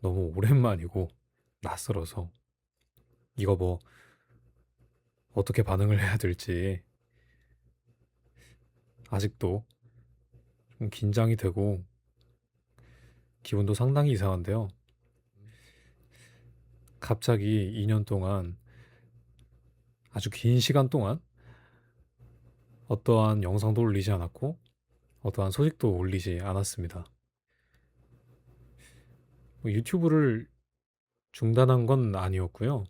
너무 오랜만이고 낯설어서 이거 뭐 어떻게 반응을 해야 될지 아직도 좀 긴장이 되고 기분도 상당히 이상한데요. 갑자기 2년 동안 아주 긴 시간 동안 어떠한 영상도 올리지 않았고 어떠한 소식도 올리지 않았습니다. 뭐 유튜브를 중단한 건 아니었고요.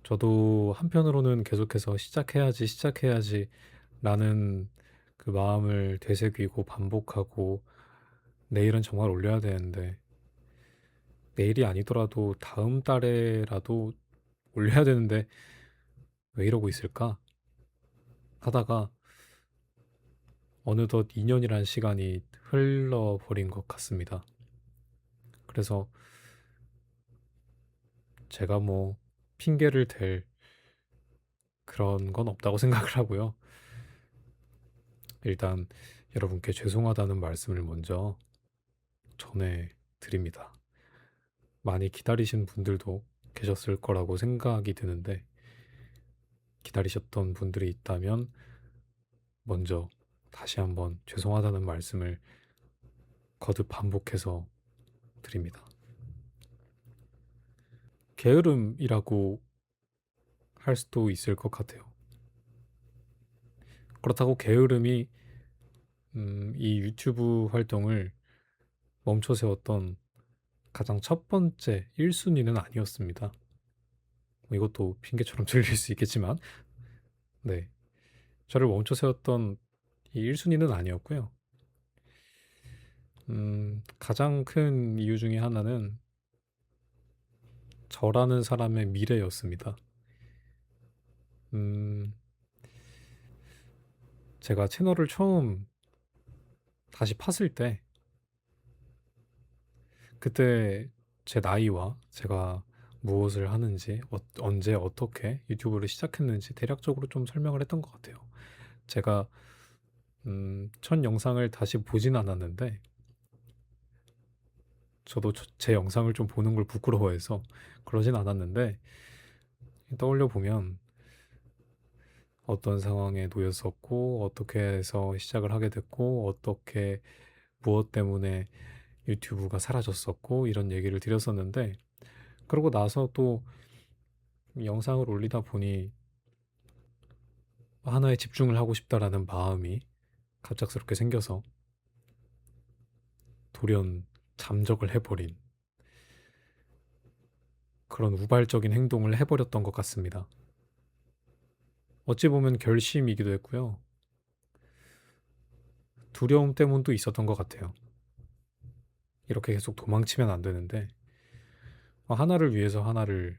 저도 한편으로는 계속해서 시작해야지 라는 그 마음을 되새기고 반복하고 내일은 정말 올려야 되는데 내일이 아니더라도 다음 달에라도 올려야 되는데 왜 이러고 있을까 하다가 어느덧 2년이란 시간이 흘러버린 것 같습니다. 그래서 제가 뭐 핑계를 댈 그런 건 없다고 생각을 하고요. 일단 여러분께 죄송하다는 말씀을 먼저 전해 드립니다. 많이 기다리신 분들도 계셨을 거라고 생각이 드는데 기다리셨던 분들이 있다면 먼저 다시 한번 죄송하다는 말씀을 거듭 반복해서 드립니다. 게으름이라고 할 수도 있을 것 같아요. 그렇다고 게으름이 이 유튜브 활동을 멈춰 세웠던 가장 첫 번째 1순위는 아니었습니다. 뭐 이것도 핑계처럼 들릴 수 있겠지만, 네. 저를 멈춰 세웠던 이 1순위는 아니었고요. 가장 큰 이유 중에 하나는 저라는 사람의 미래였습니다. 음, 제가 채널을 처음 다시 팠을 때, 그때 제 나이와 제가 무엇을 하는지, 언제 어떻게 유튜브를 시작했는지 대략적으로 좀 설명을 했던 것 같아요. 제가 첫 영상을 다시 보진 않았는데, 저도 제 영상을 좀 보는 걸 부끄러워해서 그러진 않았는데, 떠올려 보면 어떤 상황에 놓였었고, 어떻게 해서 시작을 하게 됐고, 어떻게 무엇 때문에 유튜브가 사라졌었고, 이런 얘기를 드렸었는데, 그러고 나서 또 영상을 올리다 보니 하나에 집중을 하고 싶다라는 마음이 갑작스럽게 생겨서 돌연 잠적을 해버린 그런 우발적인 행동을 해버렸던 것 같습니다. 어찌 보면 결심이기도 했고요. 두려움 때문도 있었던 것 같아요. 이렇게 계속 도망치면 안 되는데 하나를 위해서 하나를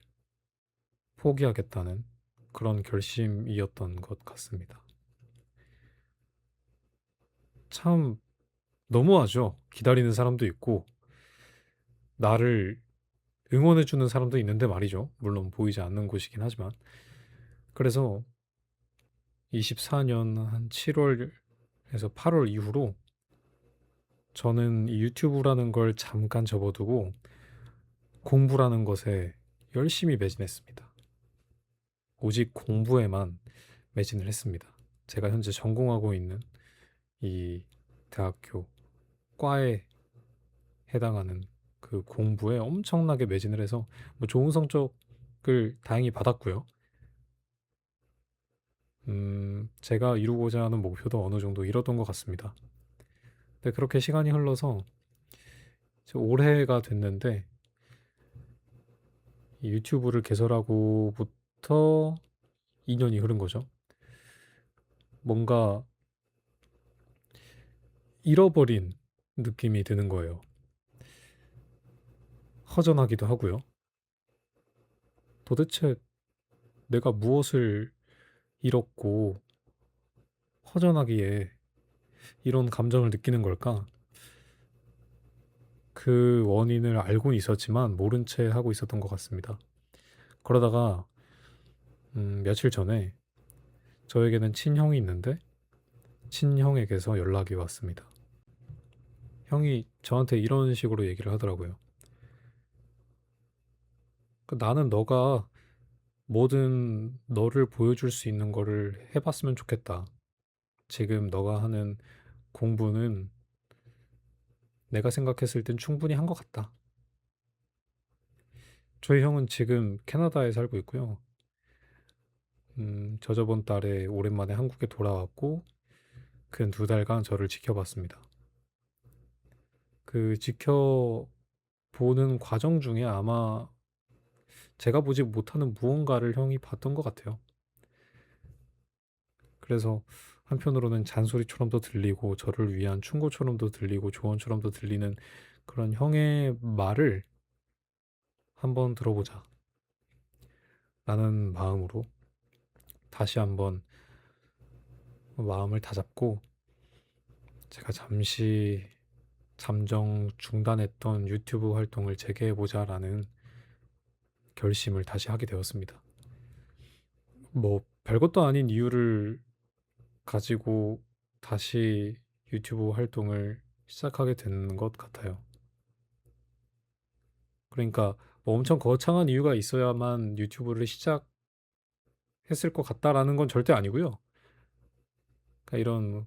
포기하겠다는 그런 결심이었던 것 같습니다. 참 너무하죠. 기다리는 사람도 있고 나를 응원해주는 사람도 있는데 말이죠. 물론 보이지 않는 곳이긴 하지만 그래서 24년 한 7월에서 8월 이후로 저는 이 유튜브라는 걸 잠깐 접어두고 공부라는 것에 열심히 매진했습니다. 오직 공부에만 매진을 했습니다. 제가 현재 전공하고 있는 이 대학교 과에 해당하는 그 공부에 엄청나게 매진을 해서 뭐 좋은 성적을 다행히 받았고요. 제가 이루고자 하는 목표도 어느 정도 이뤘던 것 같습니다. 근데 그렇게 시간이 흘러서 이제 올해가 됐는데 이 유튜브를 개설하고부터 2년이 흐른 거죠. 뭔가 잃어버린 느낌이 드는 거예요. 허전하기도 하고요. 도대체 내가 무엇을 잃었고 허전하기에 이런 감정을 느끼는 걸까? 그 원인을 알고는 있었지만 모른 채 하고 있었던 것 같습니다. 그러다가 며칠 전에 저에게는 친형이 있는데 친형에게서 연락이 왔습니다. 형이 저한테 이런 식으로 얘기를 하더라고요. 나는 너가 뭐든 너를 보여줄 수 있는 거를 해봤으면 좋겠다. 지금 너가 하는 공부는 내가 생각했을 땐 충분히 한 것 같다. 저희 형은 지금 캐나다에 살고 있고요. 저저번 달에 오랜만에 한국에 돌아왔고, 근 2달간 저를 지켜봤습니다. 그 지켜보는 과정 중에 아마 제가 보지 못하는 무언가를 형이 봤던 것 같아요. 그래서 한편으로는 잔소리처럼도 들리고, 저를 위한 충고처럼도 들리고, 조언처럼도 들리는 그런 형의 말을 한번 들어보자. 라는 마음으로 다시 한번 마음을 다잡고, 제가 잠시 잠정 중단했던 유튜브 활동을 재개해보자라는 결심을 다시 하게 되었습니다. 뭐 별것도 아닌 이유를 가지고 다시 유튜브 활동을 시작하게 된 것 같아요. 그러니까 뭐 엄청 거창한 이유가 있어야만 유튜브를 시작했을 것 같다라는 건 절대 아니고요. 그러니까 이런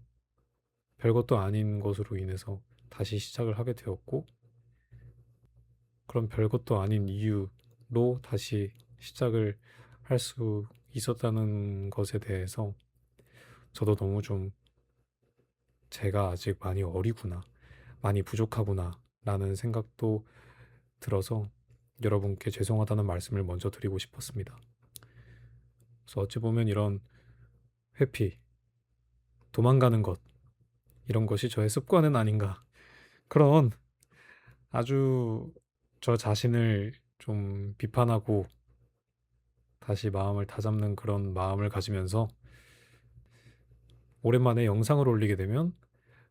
별것도 아닌 것으로 인해서 다시 시작을 하게 되었고, 그런 별것도 아닌 이유로 다시 시작을 할 수 있었다는 것에 대해서 저도 너무 좀 제가 아직 많이 어리구나, 많이 부족하구나 라는 생각도 들어서 여러분께 죄송하다는 말씀을 먼저 드리고 싶었습니다. 그래서 어찌 보면 이런 회피, 도망가는 것, 이런 것이 저의 습관은 아닌가. 그런 아주 저 자신을 좀 비판하고 다시 마음을 다잡는 그런 마음을 가지면서 오랜만에 영상을 올리게 되면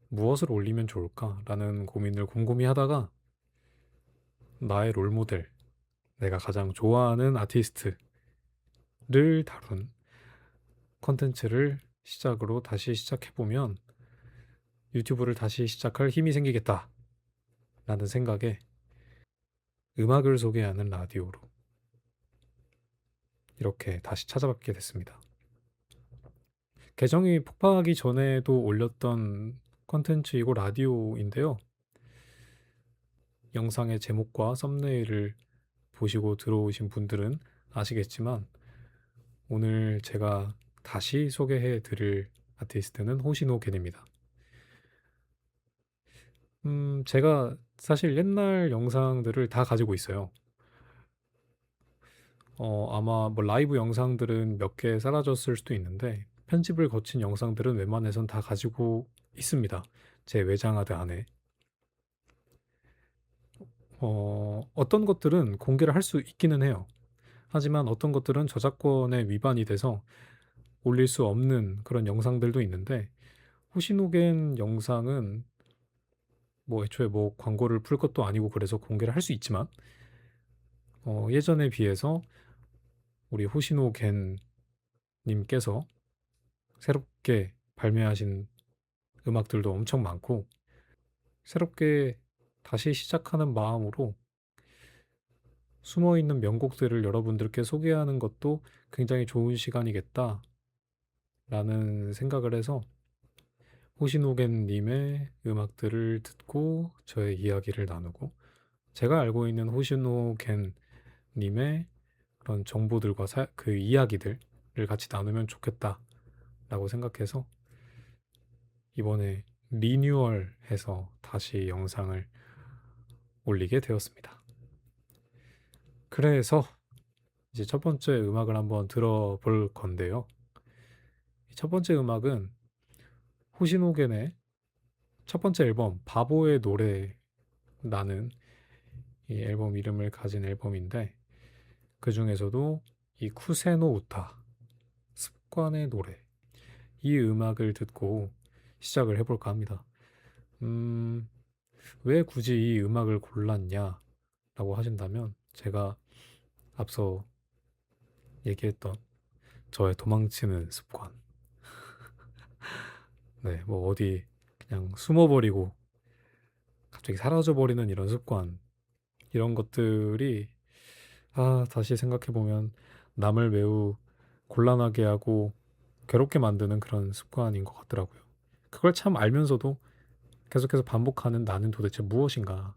무엇을 올리면 좋을까라는 고민을 곰곰이 하다가 나의 롤모델, 내가 가장 좋아하는 아티스트를 다룬 컨텐츠를 시작으로 다시 시작해보면 유튜브를 다시 시작할 힘이 생기겠다 라는 생각에 음악을 소개하는 라디오로 이렇게 다시 찾아뵙게 됐습니다. 계정이 폭파하기 전에도 올렸던 컨텐츠이고 라디오인데요. 영상의 제목과 썸네일을 보시고 들어오신 분들은 아시겠지만 오늘 제가 다시 소개해 드릴 아티스트는 호시노 겐입니다. 제가 사실 옛날 영상들을 다 가지고 있어요. 아마 뭐 라이브 영상들은 몇 개 사라졌을 수도 있는데 편집을 거친 영상들은 웬만해선 다 가지고 있습니다. 제 외장하드 안에. 어떤 것들은 공개를 할 수 있기는 해요. 하지만 어떤 것들은 저작권에 위반이 돼서 올릴 수 없는 그런 영상들도 있는데 호시노겐 영상은 뭐 애초에 뭐 광고를 풀 것도 아니고 그래서 공개를 할 수 있지만 예전에 비해서 우리 호시노겐 님께서 새롭게 발매하신 음악들도 엄청 많고 새롭게 다시 시작하는 마음으로 숨어있는 명곡들을 여러분들께 소개하는 것도 굉장히 좋은 시간이겠다라는 생각을 해서 호시노겐님의 음악들을 듣고 저의 이야기를 나누고 제가 알고 있는 호시노겐님의 그런 정보들과 그 이야기들을 같이 나누면 좋겠다라고 생각해서 이번에 리뉴얼해서 다시 영상을 올리게 되었습니다. 그래서 이제 첫 번째 음악을 한번 들어볼 건데요. 첫 번째 음악은 호시노겐의 첫 번째 앨범 바보의 노래라는 이 앨범 이름을 가진 앨범인데 그 중에서도 이 쿠세노 우타 습관의 노래 이 음악을 듣고 시작을 해볼까 합니다. 왜 굳이 이 음악을 골랐냐라고 하신다면 제가 앞서 얘기했던 저의 도망치는 습관. 네, 뭐 어디 그냥 숨어버리고 갑자기 사라져버리는 이런 습관, 이런 것들이 다시 생각해보면 남을 매우 곤란하게 하고 괴롭게 만드는 그런 습관인 것 같더라고요. 그걸 참 알면서도 계속해서 반복하는 나는 도대체 무엇인가?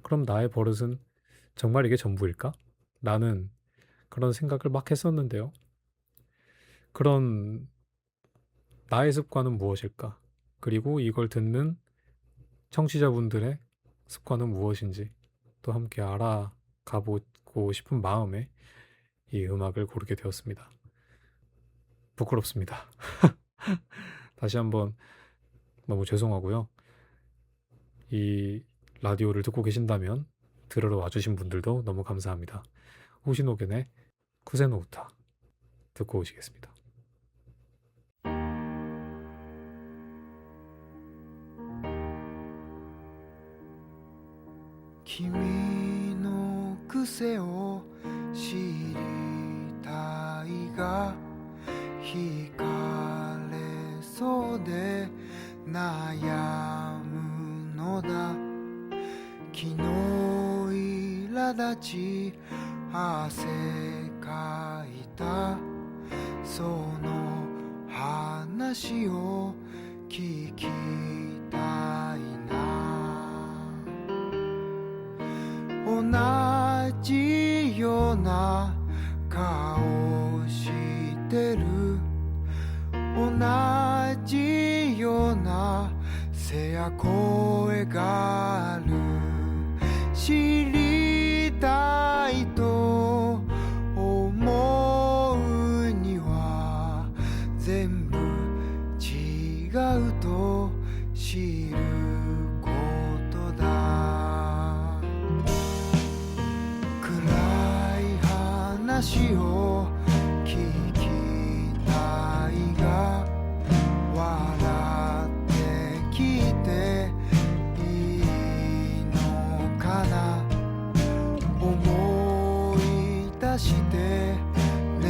그럼 나의 버릇은 정말 이게 전부일까? 라는 그런 생각을 막 했었는데요. 그런 나의 습관은 무엇일까? 그리고 이걸 듣는 청취자분들의 습관은 무엇인지 또 함께 알아가보고 싶은 마음에 이 음악을 고르게 되었습니다. 부끄럽습니다. 다시 한번 너무 죄송하고요. 이 라디오를 듣고 계신다면 들으러 와주신 분들도 너무 감사합니다. 호시노겐의 쿠세노우타 듣고 오시겠습니다. 君の癖を知りたいが惹かれそうで悩むのだ昨日苛立ち汗かいたその話を聞きたいな同じような顔してる同じような背や声がある知りたいと思うには全部違うと知ることだ暗い話を聞きたいが笑って聞いていいのかな思い出して眠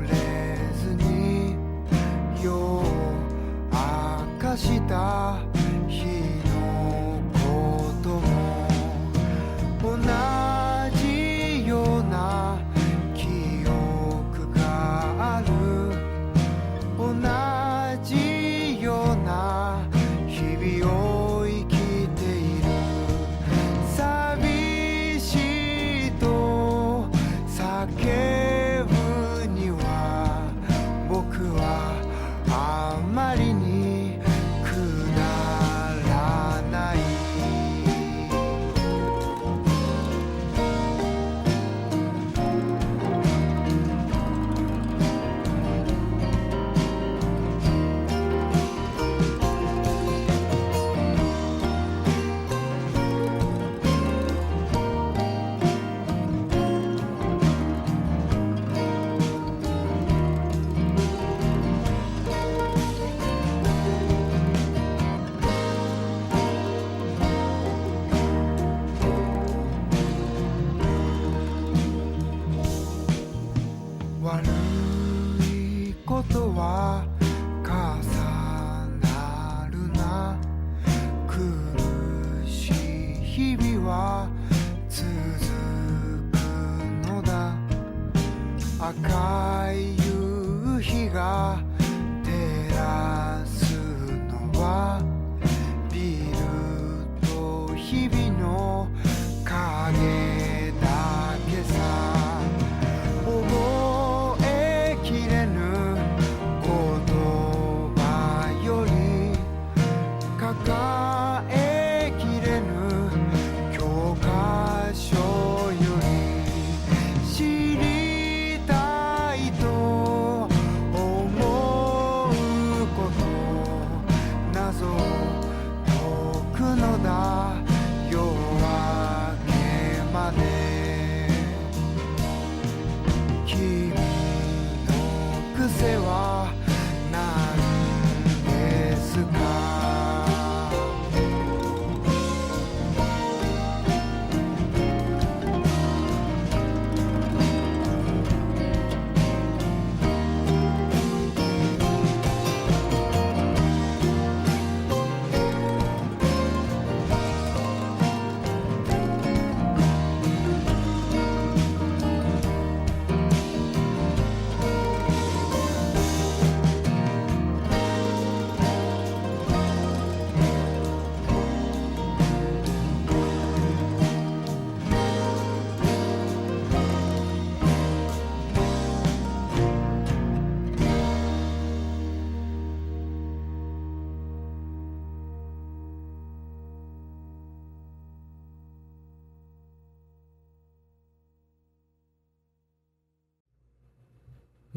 れずに夜を明かした日のことも同じような記憶がある同じような日々を生きている寂しいと叫ぶには僕はあまりにくだらない悪いことは重なるな苦しい日々は続くのだ赤い夕日が照らすのはビルと日々の影だけさ覚えきれぬ言葉より抱えきれぬ教科書より知りたいと思うこと謎を解くのだ夜明けま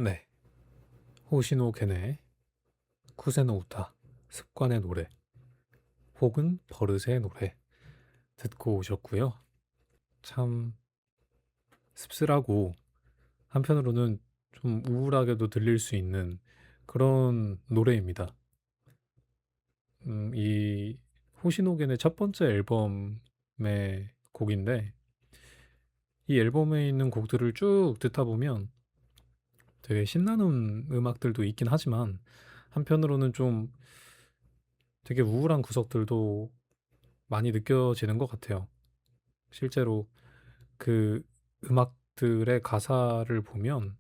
네. 호시노 겐의 쿠세노 우타, 습관의 노래, 혹은 버릇의 노래 듣고 오셨고요. 참 씁쓸하고 한편으로는 좀 우울하게도 들릴 수 있는 그런 노래입니다. 이 호시노겐의 첫 번째 앨범의 곡인데 이 앨범에 있는 곡들을 쭉 듣다 보면 되게 신나는 음악들도 있긴 하지만 한편으로는 좀 되게 우울한 구석들도 많이 느껴지는 것 같아요. 실제로 그 음악들의 가사를 보면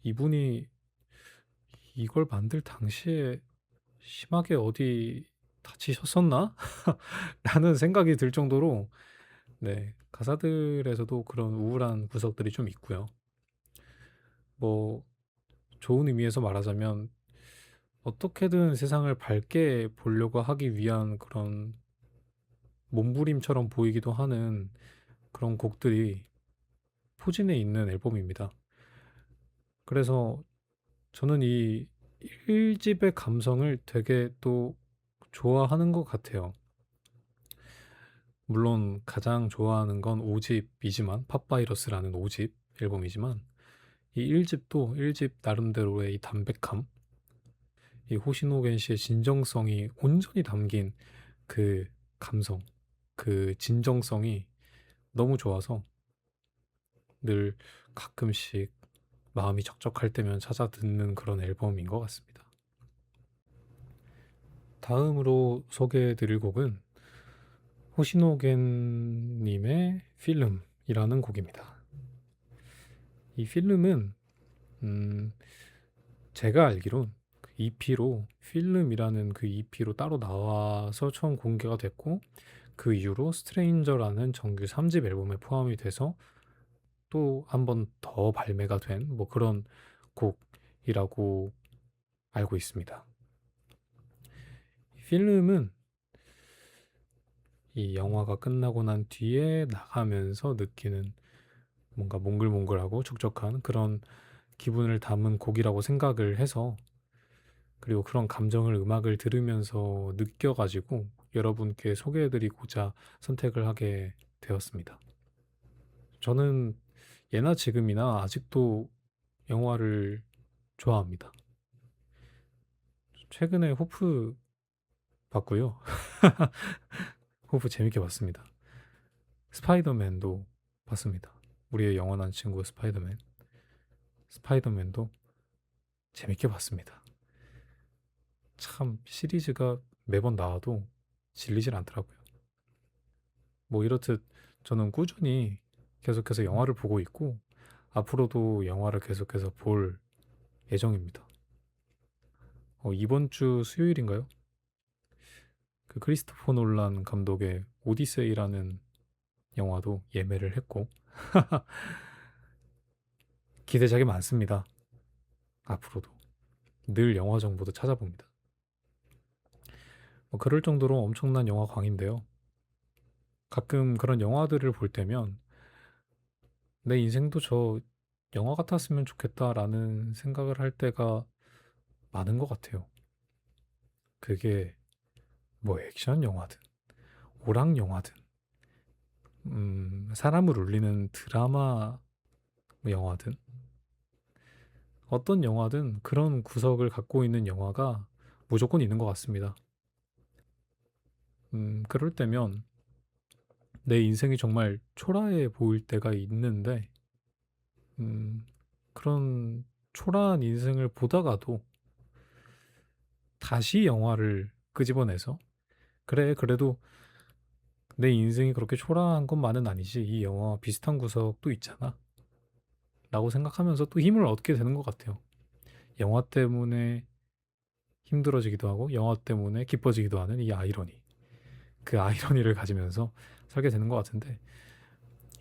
이분이 이걸 만들 당시에 심하게 어디 다치셨었나? 라는 생각이 들 정도로 네, 가사들에서도 그런 우울한 구석들이 좀 있고요. 뭐 좋은 의미에서 말하자면 어떻게든 세상을 밝게 보려고 하기 위한 그런 몸부림처럼 보이기도 하는 그런 곡들이 포진해 있는 앨범입니다. 그래서 저는 이 1집의 감성을 되게 또 좋아하는 것 같아요. 물론 가장 좋아하는 건 5집이지만 팝바이러스라는 5집 앨범이지만 이 1집도 1집 나름대로의 이 담백함, 이 호시노겐 씨의 진정성이 온전히 담긴 그 감성, 그 진정성이 너무 좋아서 늘 가끔씩 마음이 적적할 때면 찾아 듣는 그런 앨범인 것 같습니다. 다음으로 소개해드릴 곡은 호시노겐님의 필름이라는 곡입니다. 이 필름은 제가 알기론 그 EP로 필름이라는 그 EP로 따로 나와서 처음 공개가 됐고 그 이후로 스트레인저라는 정규 3집 앨범에 포함이 돼서 또 한 번 더 발매가 된 뭐 그런 곡이라고 알고 있습니다. 이 필름은 이 영화가 끝나고 난 뒤에 나가면서 느끼는 뭔가 몽글몽글하고 촉촉한 그런 기분을 담은 곡이라고 생각을 해서 그리고 그런 감정을 음악을 들으면서 느껴가지고 여러분께 소개해드리고자 선택을 하게 되었습니다. 저는 예나 지금이나 아직도 영화를 좋아합니다. 최근에 호프 봤고요. 호프 재밌게 봤습니다. 스파이더맨도 봤습니다. 우리의 영원한 친구 스파이더맨. 스파이더맨도 재밌게 봤습니다. 참 시리즈가 매번 나와도 질리질 않더라고요. 뭐 이렇듯 저는 꾸준히 계속해서 영화를 보고 있고 앞으로도 영화를 계속해서 볼 예정입니다. 이번 주 수요일인가요? 그 크리스토퍼 놀란 감독의 오디세이라는 영화도 예매를 했고 기대작이 많습니다. 앞으로도 늘 영화 정보도 찾아봅니다. 그럴 정도로 엄청난 영화광인데요. 가끔 그런 영화들을 볼 때면 내 인생도 저 영화 같았으면 좋겠다라는 생각을 할 때가 많은 것 같아요. 그게 뭐 액션 영화든 오락 영화든 사람을 울리는 드라마 영화든 어떤 영화든 그런 구석을 갖고 있는 영화가 무조건 있는 것 같습니다. 그럴 때면 내 인생이 정말 초라해 보일 때가 있는데 그런 초라한 인생을 보다가도 다시 영화를 끄집어내서 그래 그래도 내 인생이 그렇게 초라한 것만은 아니지 이 영화와 비슷한 구석도 있잖아 라고 생각하면서 또 힘을 얻게 되는 것 같아요. 영화 때문에 힘들어지기도 하고 영화 때문에 기뻐지기도 하는 이 아이러니, 그 아이러니를 가지면서 살게 되는 것 같은데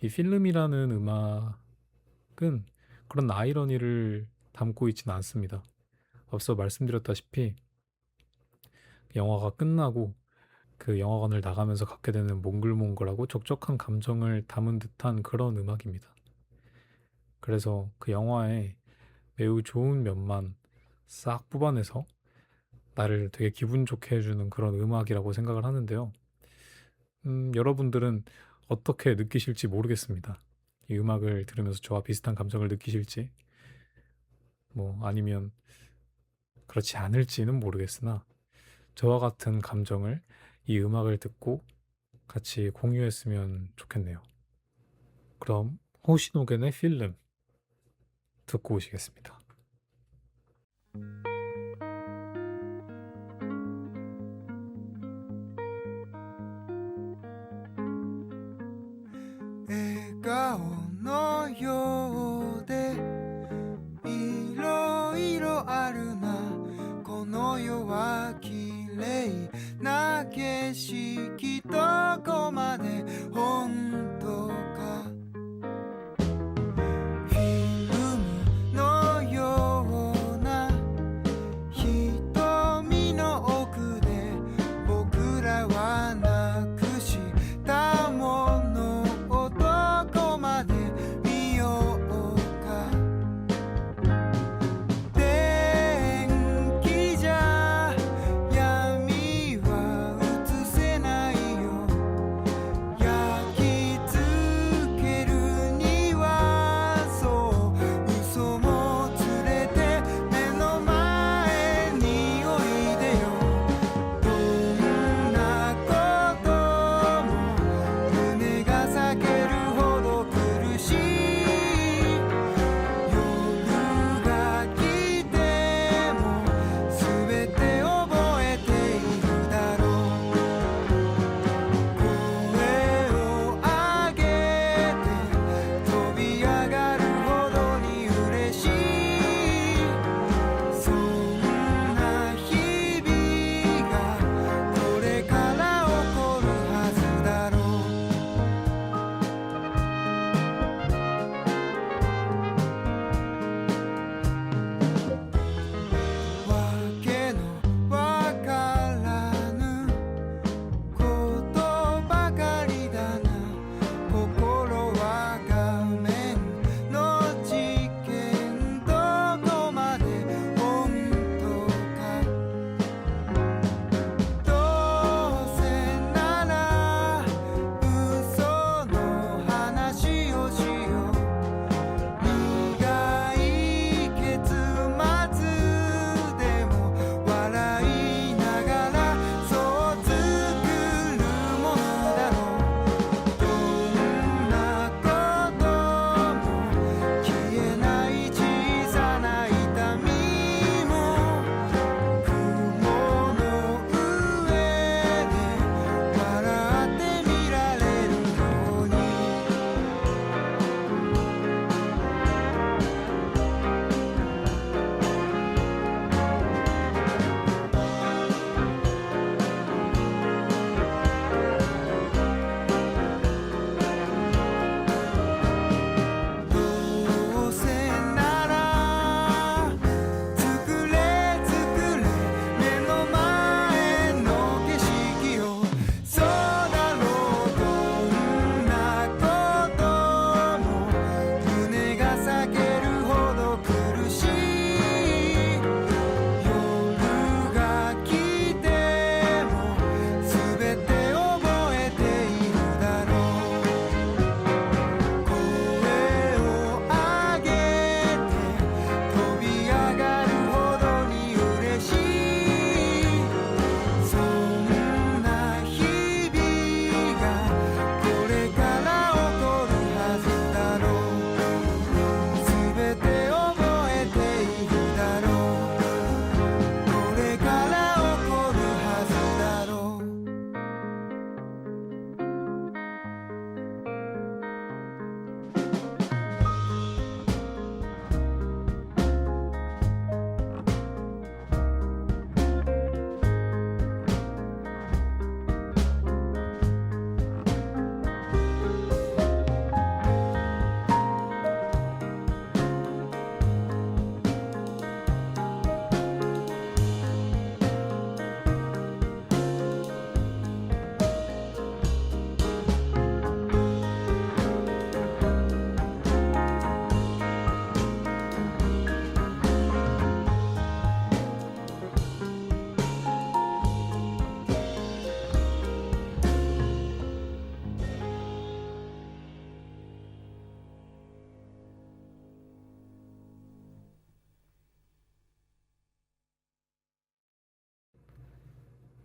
이 필름이라는 음악은 그런 아이러니를 담고 있지는 않습니다. 앞서 말씀드렸다시피 영화가 끝나고 그 영화관을 나가면서 갖게 되는 몽글몽글하고 촉촉한 감정을 담은 듯한 그런 음악입니다. 그래서 그 영화의 매우 좋은 면만 싹 뽑아내서 나를 되게 기분 좋게 해주는 그런 음악이라고 생각을 하는데요. 여러분들은 어떻게 느끼실지 모르겠습니다. 이 음악을 들으면서 저와 비슷한 감정을 느끼실지, 뭐 아니면 그렇지 않을지는 모르겠으나 저와 같은 감정을 이 음악을 듣고 같이 공유했으면 좋겠네요. 그럼 호시노겐의 필름 듣고 오시겠습니다.笑顔のようでいろいろあるなこの世はきれいな景色どこまで本当かフィルムのような瞳の奥で僕らはなくしたものをどこまで見ようか電気じゃ闇は映せないよ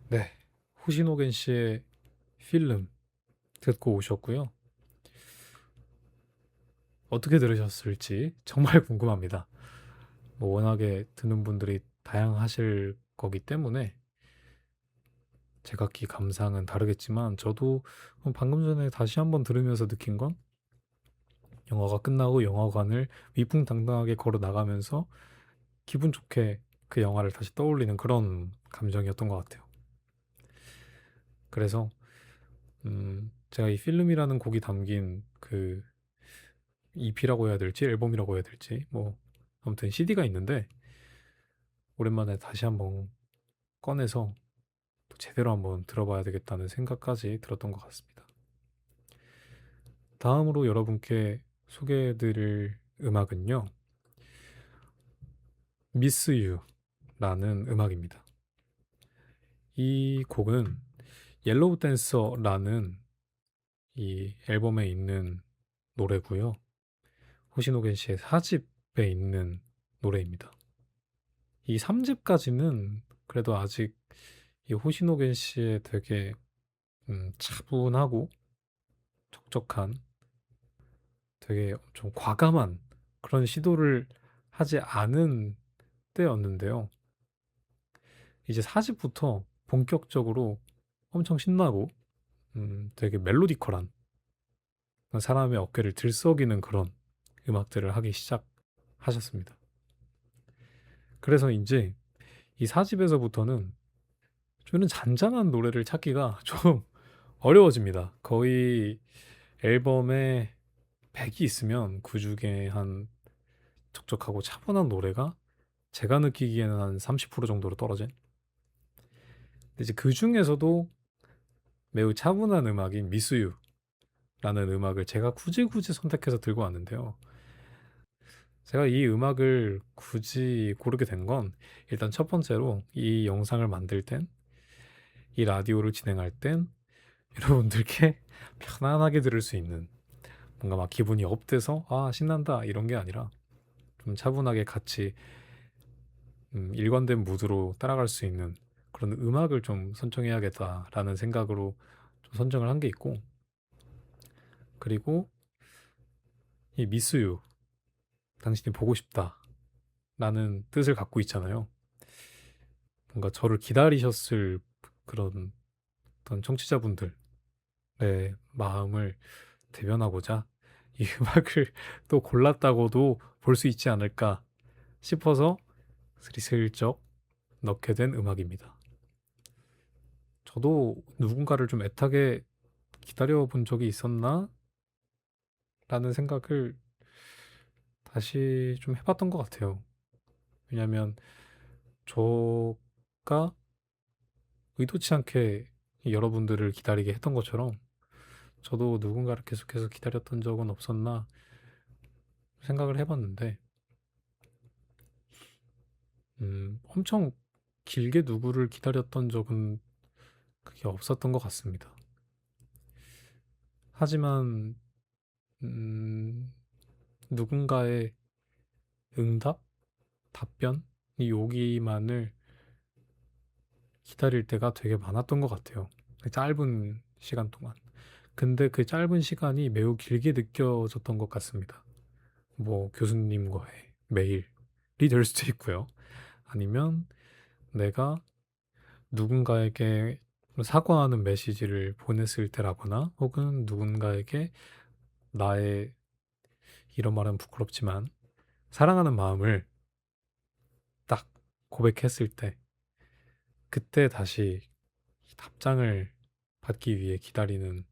네, 호시노겐 씨의 필름 듣고 오셨고요. 어떻게 들으셨을지 정말 궁금합니다. 뭐 워낙에 듣는 분들이 다양하실 거기 때문에 제각기 감상은 다르겠지만 저도 방금 전에 다시 한번 들으면서 느낀 건 영화가 끝나고 영화관을 위풍당당하게 걸어 나가면서 기분 좋게 그 영화를 다시 떠올리는 그런 감정이었던 것 같아요. 그래서 제가 이 필름이라는 곡이 담긴 그 EP라고 해야 될지 앨범이라고 해야 될지 뭐 아무튼 CD가 있는데 오랜만에 다시 한번 꺼내서 또 제대로 한번 들어봐야 되겠다는 생각까지 들었던 것 같습니다. 다음으로 여러분께 소개해드릴 음악은요, 미스 유라는 음악입니다. 이 곡은 옐로우 댄서라는 이 앨범에 있는 노래고요. 호시노겐 씨의 4집에 있는 노래입니다. 이 3집까지는 그래도 아직 이 호시노겐 씨의 되게 차분하고 촉촉한 되게 좀 과감한 그런 시도를 하지 않은 때였는데요. 이제 4집부터 본격적으로 엄청 신나고 되게 멜로디컬한 사람의 어깨를 들썩이는 그런 음악들을 하기 시작하셨습니다. 그래서 이제 이 4집에서부터는 저는 잔잔한 노래를 찾기가 좀 어려워집니다. 거의 앨범에 100이 있으면 그 중에 한 촉촉하고 차분한 노래가 제가 느끼기에는 한 30% 정도로 떨어진. 근데 이제 그 중에서도 매우 차분한 음악인 미스유라는 음악을 제가 굳이 선택해서 들고 왔는데요. 제가 이 음악을 굳이 고르게 된 건 일단 첫 번째로 이 영상을 만들 땐, 이 라디오를 진행할 땐 여러분들께 편안하게 들을 수 있는 뭔가 막 기분이 업돼서 아 신난다 이런 게 아니라 좀 차분하게 같이 일관된 무드로 따라갈 수 있는 그런 음악을 좀 선정해야겠다라는 생각으로 좀 선정을 한 게 있고, 그리고 이 미스유 당신이 보고 싶다라는 뜻을 갖고 있잖아요. 뭔가 저를 기다리셨을 그런 어떤 청취자분들의 마음을 대변하고자 이 음악을 또 골랐다고도 볼 수 있지 않을까 싶어서 슬쩍 넣게 된 음악입니다. 저도 누군가를 좀 애타게 기다려 본 적이 있었나? 라는 생각을 다시 좀 해봤던 것 같아요. 왜냐면 저가 의도치 않게 여러분들을 기다리게 했던 것처럼 저도 누군가를 계속해서 기다렸던 적은 없었나 생각을 해봤는데, 엄청 길게 누구를 기다렸던 적은 그게 없었던 것 같습니다. 하지만, 음, 누군가의 응답? 답변이 오기만을 기다릴 때가 되게 많았던 것 같아요. 그 짧은 시간 동안. 근데 그 짧은 시간이 매우 길게 느껴졌던 것 같습니다. 뭐 교수님과의 메일이 될 수도 있고요. 아니면 내가 누군가에게 사과하는 메시지를 보냈을 때라거나 혹은 누군가에게 나의 이런 말은 부끄럽지만 사랑하는 마음을 딱 고백했을 때 그때 다시 답장을 받기 위해 기다리는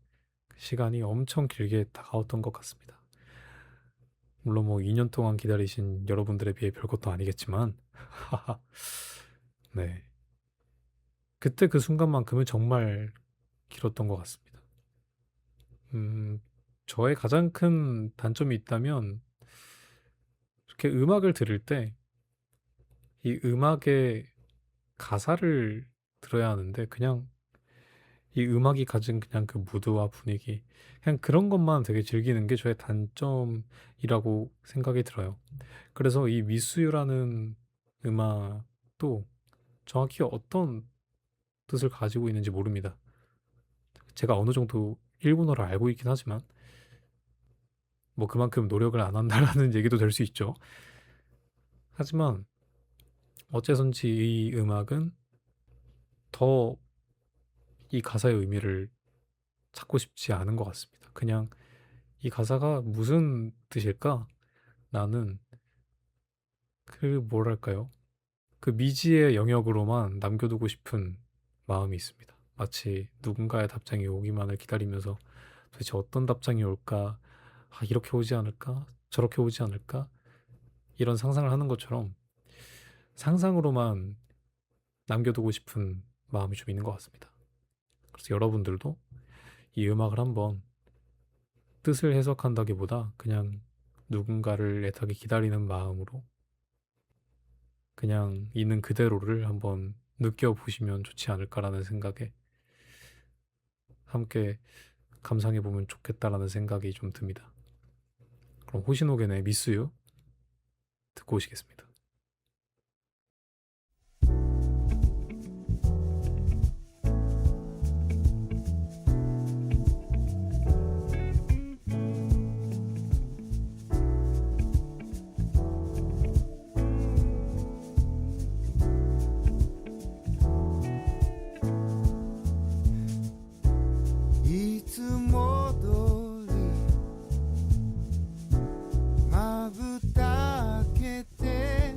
시간이 엄청 길게 다가왔던 것 같습니다. 물론 뭐 2년 동안 기다리신 여러분들에 비해 별것도 아니겠지만 네. 그때 그 순간만큼은 정말 길었던 것 같습니다. 음, 저의 가장 큰 단점이 있다면 이렇게 음악을 들을 때 이 음악의 가사를 들어야 하는데 그냥 이 음악이 가진 그냥 그 무드와 분위기 그냥 그런 것만 되게 즐기는 게 저의 단점이라고 생각이 들어요. 그래서 이 미스유라는 음악도 정확히 어떤 뜻을 가지고 있는지 모릅니다. 제가 어느 정도 일본어를 알고 있긴 하지만 뭐 그만큼 노력을 안 한다라는 얘기도 될 수 있죠. 하지만 어째선지 이 음악은 더 이 가사의 의미를 찾고 싶지 않은 것 같습니다. 그냥 이 가사가 무슨 뜻일까? 나는 그 뭐랄까요? 그 미지의 영역으로만 남겨두고 싶은 마음이 있습니다. 마치 누군가의 답장이 오기만을 기다리면서 도대체 어떤 답장이 올까? 아, 이렇게 오지 않을까? 저렇게 오지 않을까? 이런 상상을 하는 것처럼 상상으로만 남겨두고 싶은 마음이 좀 있는 것 같습니다. 그래서 여러분들도 이 음악을 한번 뜻을 해석한다기보다 그냥 누군가를 애타게 기다리는 마음으로 그냥 있는 그대로를 한번 느껴보시면 좋지 않을까라는 생각에 함께 감상해보면 좋겠다라는 생각이 좀 듭니다. 그럼 호시노겐의 미스유 듣고 오시겠습니다. いつも通りまぶた開けて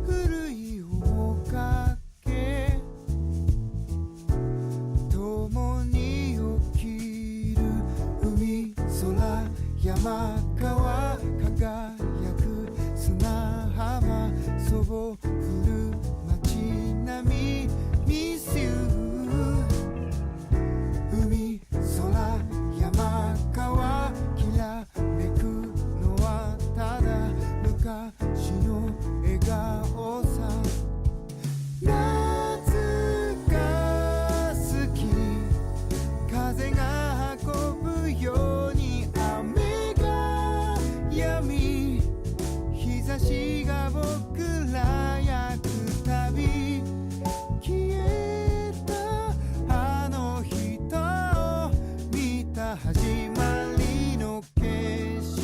古い面影共に起きる海空山川輝く砂浜そぼ降る街並み Miss you 海空山川きらめくのはただ昔の笑顔さ夏が好き風が運ぶように雨が止み日差しが僕ら焼くたび消えたあの人を見た始まりの景色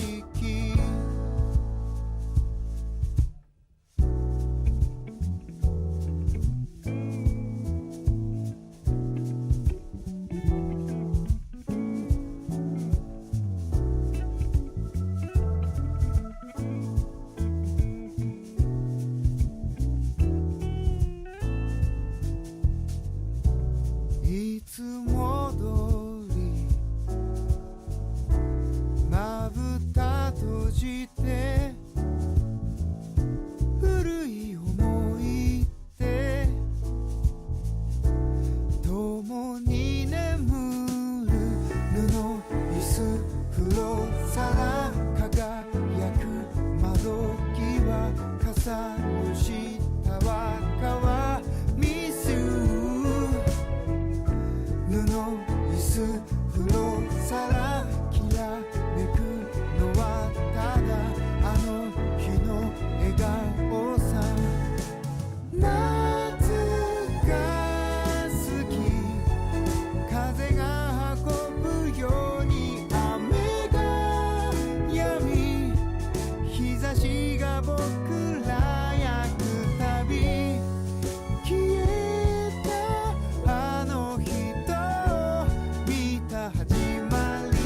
いつも通りまぶた閉じて古い思い出共に眠る布椅子風呂皿輝く窓際傘の下は川Miss you 布椅子風呂皿きらめくのはただあの日の笑顔さ夏が好き風が運ぶように雨が止み日差しが僕ら焼くたび消えたあの人を見た始まり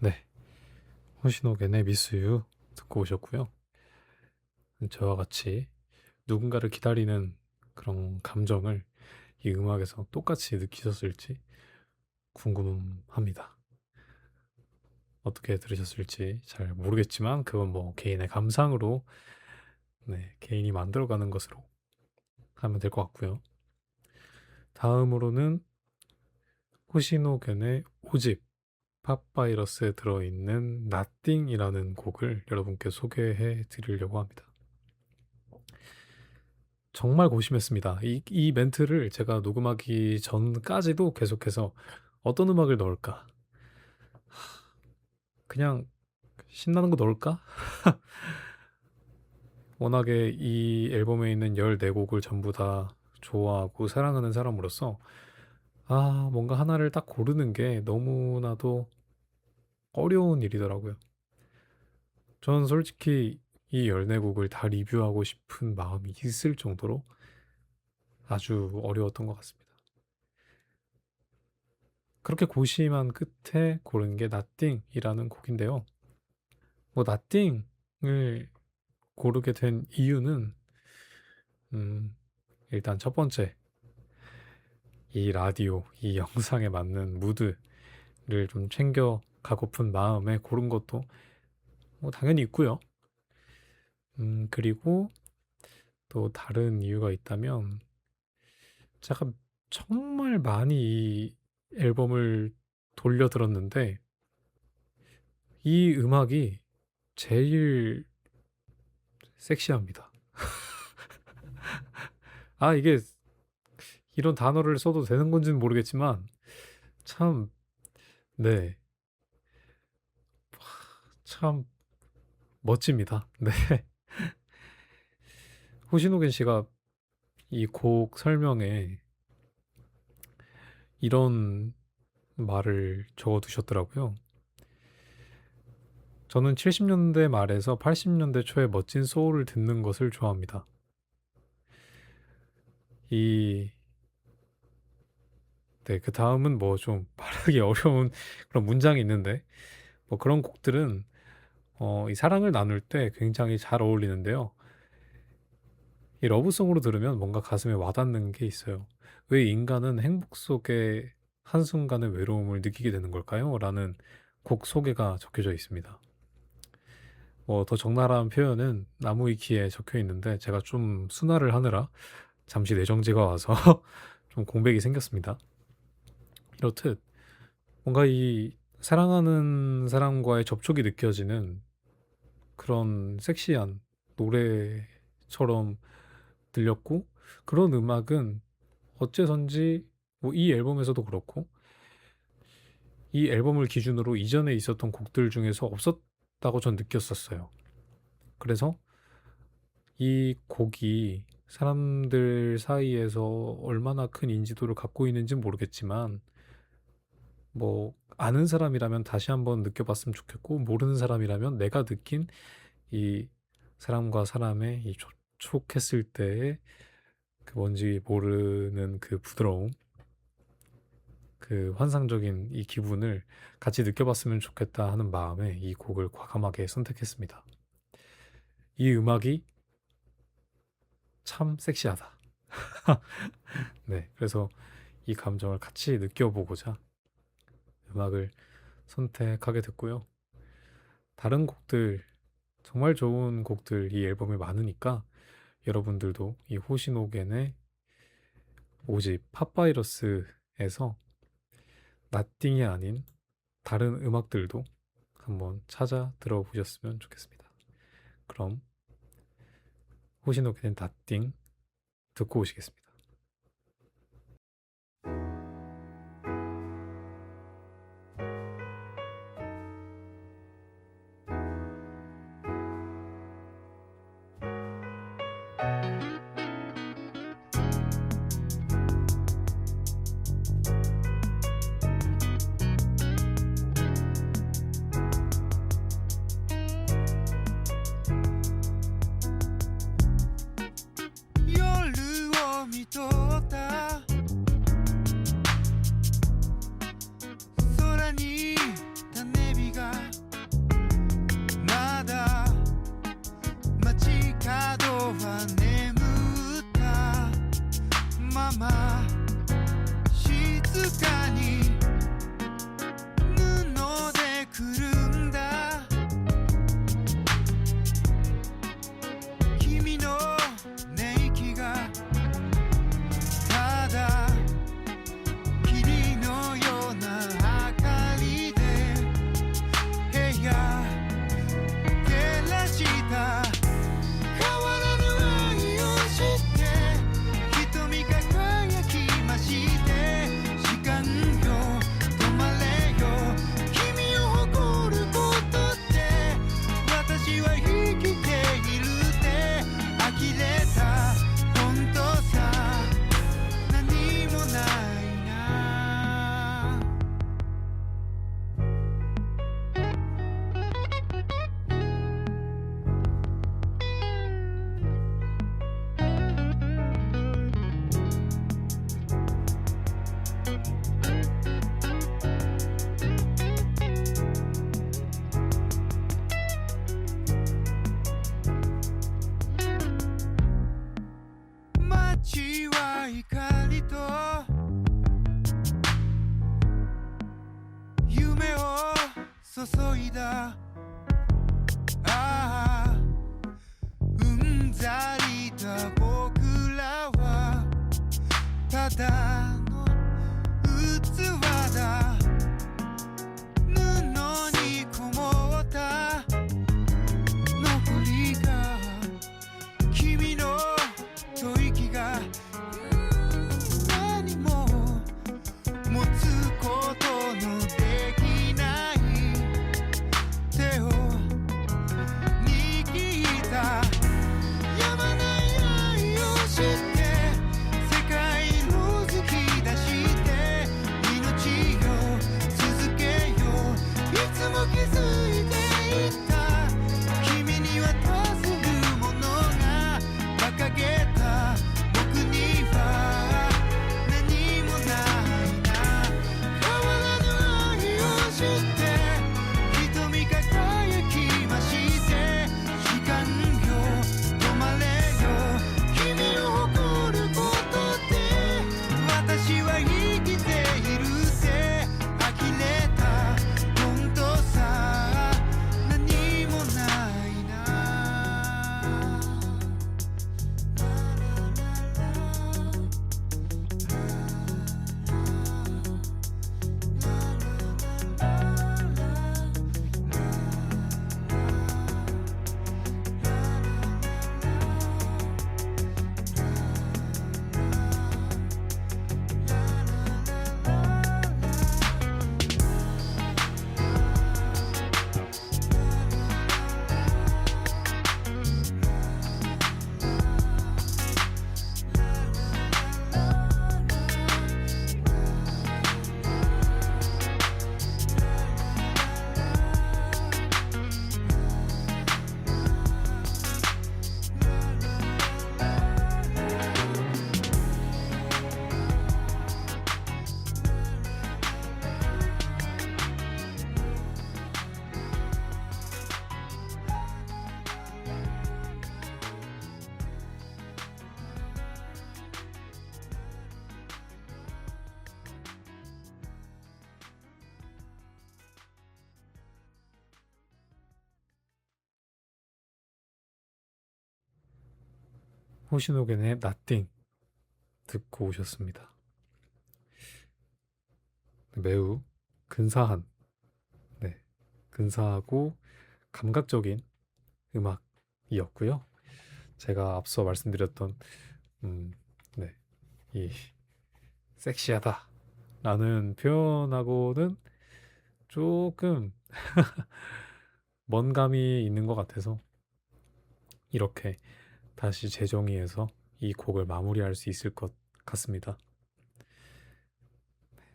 네, 호시노겐의 미스유 듣고 오셨고요. 저와 같이 누군가를 기다리는 그런 감정을 이 음악에서 똑같이 느끼셨을지 궁금합니다. 어떻게 들으셨을지 잘 모르겠지만 그건 뭐 개인의 감상으로 네, 개인이 만들어가는 것으로 하면 될 것 같고요. 다음으로는 호시노겐의 5집 팝바이러스에 들어있는 Nothing이라는 곡을 여러분께 소개해 드리려고 합니다. 정말 고심했습니다. 이 멘트를 제가 녹음하기 전까지도 계속해서 어떤 음악을 넣을까? 그냥 신나는 거 넣을까? 워낙에 이 앨범에 있는 14곡을 전부 다 좋아하고 사랑하는 사람으로서 뭔가 하나를 딱 고르는 게 너무나도 어려운 일이더라고요. 저는 솔직히 이 14곡을 다 리뷰하고 싶은 마음이 있을 정도로 아주 어려웠던 것 같습니다. 그렇게 고심한 끝에 고른 게 Nothing이라는 곡인데요. 뭐 Nothing을 고르게 된 이유는 일단 첫 번째 이 라디오, 이 영상에 맞는 무드를 좀 챙겨 가고픈 마음에 고른 것도 뭐 당연히 있고요. 그리고 또 다른 이유가 있다면 제가 정말 많이 이 앨범을 돌려 들었는데 이 음악이 제일 섹시합니다. 이게 이런 단어를 써도 되는 건지는 모르겠지만 참, 네, 참 멋집니다. 네. 호시노겐 씨가 이 곡 설명에 이런 말을 적어두셨더라고요. 저는 70년대 말에서 80년대 초에 멋진 소울을 듣는 것을 좋아합니다. 네, 그 다음은 뭐 좀 말하기 어려운 그런 문장이 있는데, 뭐 그런 곡들은, 이 사랑을 나눌 때 굉장히 잘 어울리는데요. 이 러브송으로 들으면 뭔가 가슴에 와닿는 게 있어요. 왜 인간은 행복 속에 한순간의 외로움을 느끼게 되는 걸까요? 라는 곡 소개가 적혀져 있습니다. 더 적나라한 표현은 나무위키에 적혀 있는데 제가 좀 순화를 하느라 잠시 내정지가 와서 좀 공백이 생겼습니다. 이렇듯 뭔가 이 사랑하는 사람과의 접촉이 느껴지는 그런 섹시한 노래처럼 들렸고 그런 음악은 어째선지 뭐 이 앨범에서도 그렇고 이 앨범을 기준으로 이전에 있었던 곡들 중에서 없었다고 전 느꼈었어요. 그래서 이 곡이 사람들 사이에서 얼마나 큰 인지도를 갖고 있는지는 모르겠지만 뭐 아는 사람이라면 다시 한번 느껴봤으면 좋겠고 모르는 사람이라면 내가 느낀 이 사람과 사람의 이 접촉했을 때의 그 뭔지 모르는 그 부드러움, 그 환상적인 이 기분을 같이 느껴봤으면 좋겠다 하는 마음에 이 곡을 과감하게 선택했습니다. 이 음악이 참 섹시하다. 네, 그래서 이 감정을 같이 느껴보고자 음악을 선택하게 됐고요. 다른 곡들, 정말 좋은 곡들 이 앨범에 많으니까 여러분들도 이 호시노겐의 5집 팝바이러스에서 나띵이 아닌 다른 음악들도 한번 찾아 들어보셨으면 좋겠습니다. 그럼 호시노겐의 나띵 듣고 오시겠습니다. 注いだああうんざりだ僕らはただの器だ布にこもった残りが君の吐息が何も持つことのできない手を握ったやまない愛を知って世界を突き出して命を続けよういつも気づいていた君に渡せるものが掲げた僕には何もないな変わらぬ愛を知って瞳輝きまして時間よ止まれよ君を誇ることで私は生きているぜ呆れた本当さ何もないな호시노겐의 Nothing 듣고 오셨습니다. 매우 근사한, 네, 근사하고 감각적인 음악이었고요. 제가 앞서 말씀드렸던 네, 이 섹시하다라는 표현하고는 조금 먼 감이 있는 것 같아서 이렇게 다시 재정의해서 이 곡을 마무리할 수 있을 것 같습니다.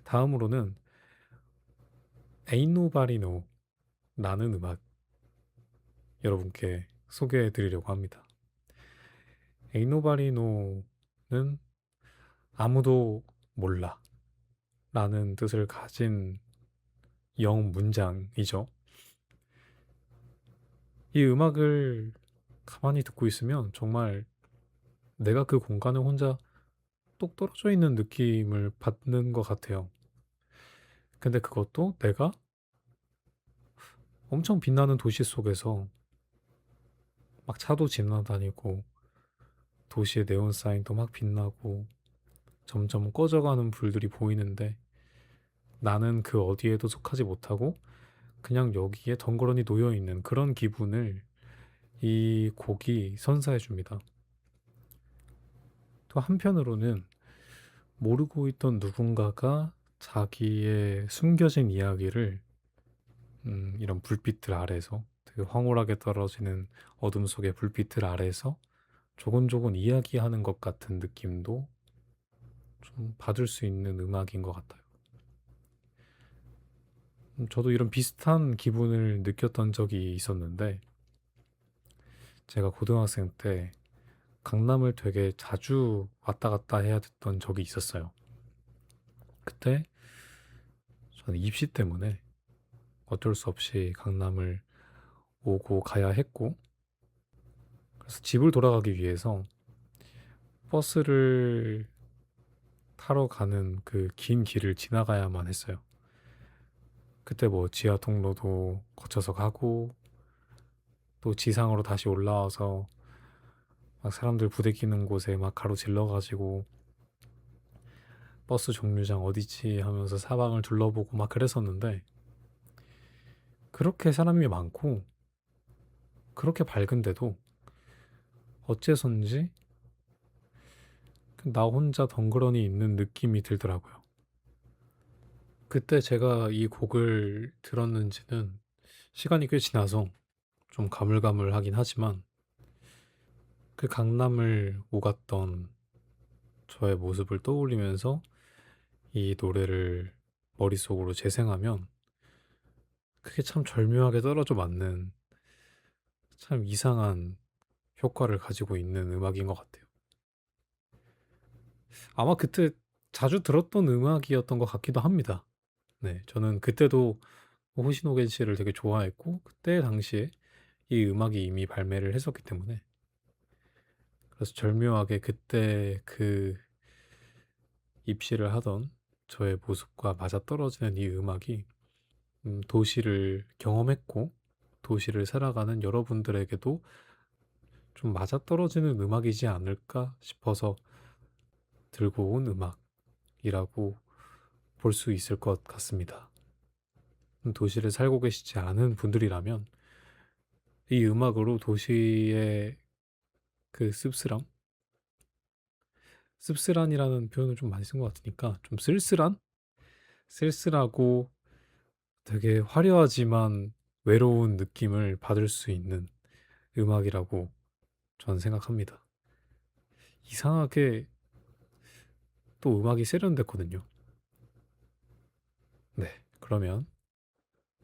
다음으로는 Ain't Nobody Know 라는 음악 여러분께 소개해 드리려고 합니다. Ain't Nobody Know는 아무도 몰라 라는 뜻을 가진 영문장이죠. 이 음악을 가만히 듣고 있으면 정말 내가 그 공간에 혼자 똑 떨어져 있는 느낌을 받는 것 같아요. 근데 그것도 내가 엄청 빛나는 도시 속에서 막 차도 지나다니고 도시의 네온 사인도 막 빛나고 점점 꺼져가는 불들이 보이는데 나는 그 어디에도 속하지 못하고 그냥 여기에 덩그러니 놓여있는 그런 기분을 이 곡이 선사해 줍니다. 또 한편으로는 모르고 있던 누군가가 자기의 숨겨진 이야기를 이런 불빛들 아래서 되게 황홀하게 떨어지는 어둠 속의 불빛들 아래서 조곤조곤 이야기하는 것 같은 느낌도 좀 받을 수 있는 음악인 것 같아요. 저도 이런 비슷한 기분을 느꼈던 적이 있었는데 제가 고등학생 때 강남을 되게 자주 왔다 갔다 해야 됐던 적이 있었어요. 그때 저는 입시 때문에 어쩔 수 없이 강남을 오고 가야 했고 그래서 집을 돌아가기 위해서 버스를 타러 가는 그 긴 길을 지나가야만 했어요. 그때 뭐 지하 통로도 거쳐서 가고 또 지상으로 다시 올라와서 막 사람들 부대끼는 곳에 막 가로질러 가지고 버스 정류장 어디지 하면서 사방을 둘러보고 막 그랬었는데, 그렇게 사람이 많고 그렇게 밝은데도 어째선지 나 혼자 덩그러니 있는 느낌이 들더라고요. 그때 제가 이 곡을 들었는지는 시간이 꽤 지나서 좀 가물가물하긴 하지만, 그 강남을 오갔던 저의 모습을 떠올리면서 이 노래를 머릿속으로 재생하면 그게 참 절묘하게 떨어져 맞는 참 이상한 효과를 가지고 있는 음악인 것 같아요. 아마 그때 자주 들었던 음악이었던 것 같기도 합니다. 네, 저는 그때도 호시노겐 씨를 되게 좋아했고 그때 당시에 이 음악이 이미 발매를 했었기 때문에, 그래서 절묘하게 그때 그 입시를 하던 저의 모습과 맞아떨어지는 이 음악이 도시를 경험했고 도시를 살아가는 여러분들에게도 좀 맞아떨어지는 음악이지 않을까 싶어서 들고 온 음악이라고 볼 수 있을 것 같습니다. 도시를 살고 계시지 않은 분들이라면 이 음악으로 도시의 그 씁쓸한이라는 표현을 좀 많이 쓴 것 같으니까 좀 쓸쓸하고 되게 화려하지만 외로운 느낌을 받을 수 있는 음악이라고 저는 생각합니다. 이상하게 또 음악이 세련됐거든요. 네, 그러면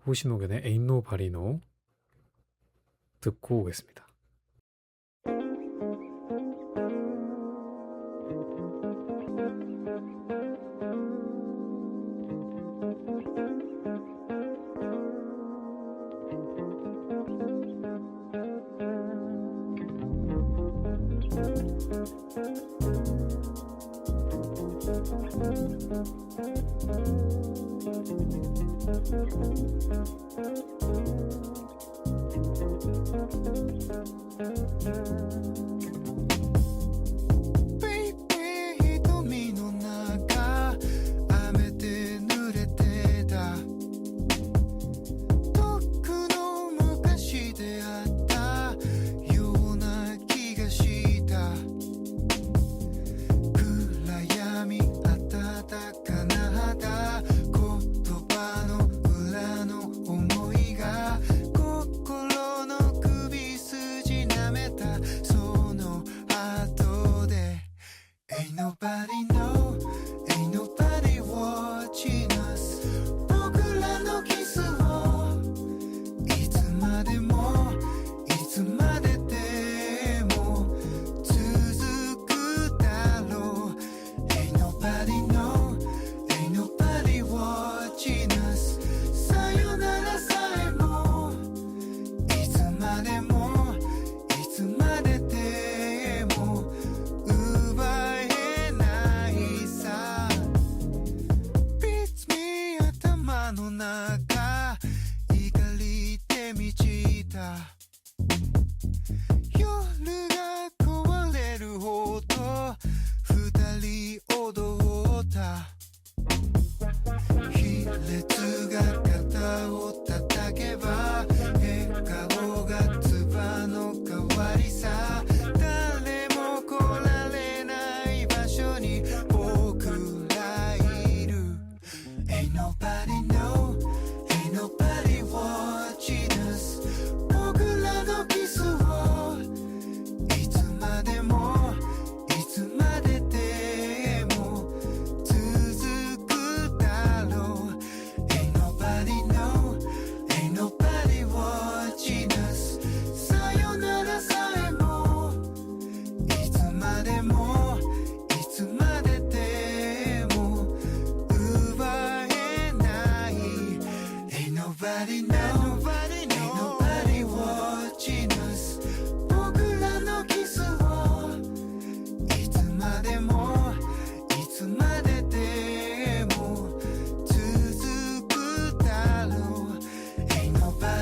호시노겐의 Ain't Nobody No 듣고 오겠습니다. Baby 瞳の中雨で濡れてた遠くの昔であったような気がした暗闇暖かな肌言葉の裏の思いが心の首筋舐めた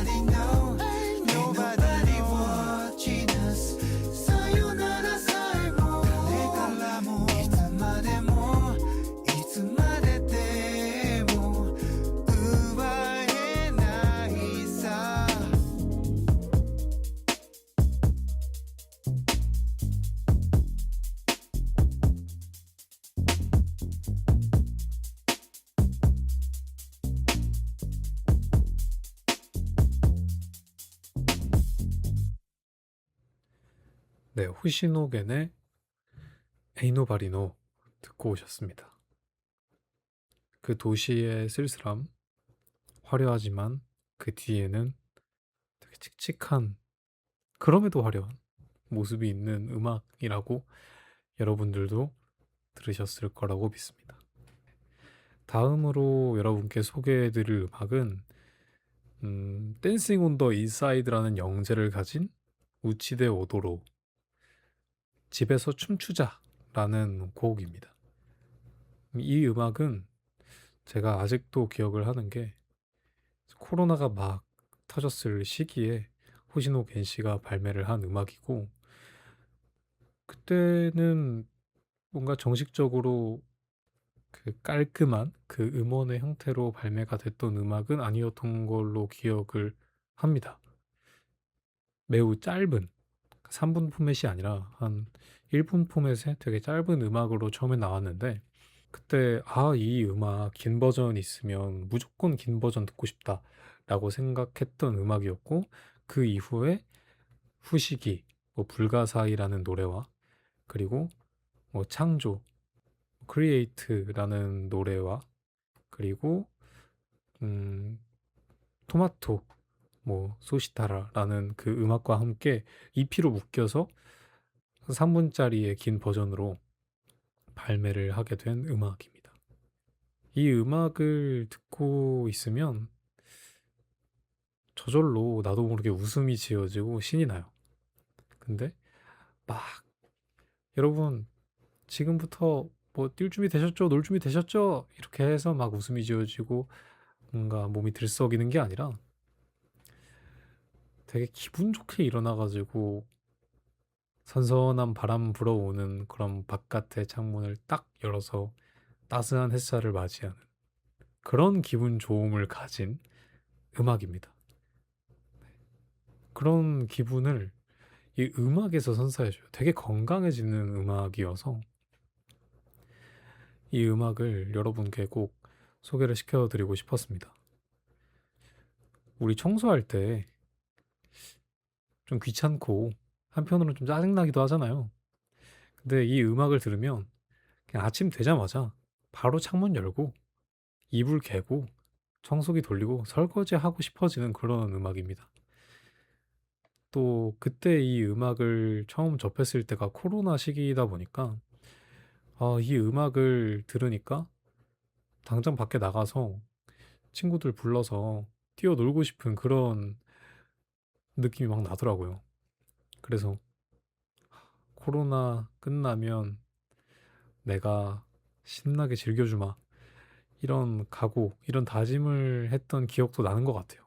nobody know nobody watching us さよならさえも誰からもいつまでもいつまででも奪えないさ네, 호시노겐의 에이노바리노 듣고 오셨습니다. 그 도시의 쓸쓸함, 화려하지만 그 뒤에는 되게 칙칙한, 그럼에도 화려한 모습이 있는 음악이라고 여러분들도 들으셨을 거라고 믿습니다. 다음으로 여러분께 소개해드릴 음악은 댄싱 온 더 인사이드라는 영재를 가진 우치데 오도로 집에서 춤추자라는 곡입니다. 이 음악은 제가 아직도 기억을 하는 게 코로나가 막 터졌을 시기에 호시노 겐 씨가 발매를 한 음악이고, 그때는 뭔가 정식적으로 그 깔끔한 그 음원의 형태로 발매가 됐던 음악은 아니었던 걸로 기억을 합니다. 매우 짧은 3분 포맷이 아니라 한 1분 포맷의 되게 짧은 음악으로 처음에 나왔는데, 그때 이 음악 긴 버전 있으면 무조건 긴 버전 듣고 싶다 라고 생각했던 음악이었고, 그 이후에 후시기, 뭐 불가사의라는 노래와 그리고 뭐 창조, 크리에이트라는 노래와 그리고 토마토, 뭐 소시타라라는 그 음악과 함께 EP로 묶여서 3분짜리의 긴 버전으로 발매를 하게 된 음악입니다. 이 음악을 듣고 있으면 저절로 나도 모르게 웃음이 지어지고 신이 나요. 근데 막 여러분 지금부터 뭐 뛸 준비 되셨죠? 놀 준비 되셨죠? 이렇게 해서 막 웃음이 지어지고 뭔가 몸이 들썩이는 게 아니라 되게 기분 좋게 일어나가지고 선선한 바람 불어오는 그런 바깥의 창문을 딱 열어서 따스한 햇살을 맞이하는 그런 기분 좋음을 가진 음악입니다. 그런 기분을 이 음악에서 선사해줘요. 되게 건강해지는 음악이어서 이 음악을 여러분께 꼭 소개를 시켜드리고 싶었습니다. 우리 청소할 때 좀 귀찮고 한편으로는 좀 짜증나기도 하잖아요. 근데 이 음악을 들으면 그냥 아침 되자마자 바로 창문 열고 이불 개고 청소기 돌리고 설거지하고 싶어지는 그런 음악입니다. 또 그때 이 음악을 처음 접했을 때가 코로나 시기이다 보니까 이 음악을 들으니까 당장 밖에 나가서 친구들 불러서 뛰어놀고 싶은 그런 느낌이 막 나더라고요. 그래서 코로나 끝나면 내가 신나게 즐겨주마, 이런 각오, 이런 다짐을 했던 기억도 나는 것 같아요.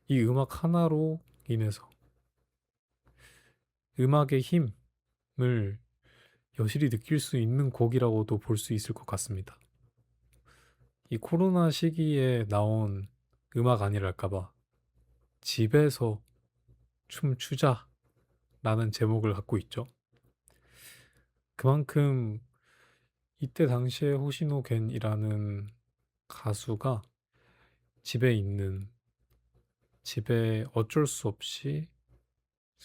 이 음악 하나로 인해서 음악의 힘을 여실히 느낄 수 있는 곡이라고도 볼 수 있을 것 같습니다. 이 코로나 시기에 나온 음악 아니랄까봐 집에서 춤추자라는 제목을 갖고 있죠. 그만큼 이때 당시에 호시노 겐이라는 가수가 집에 어쩔 수 없이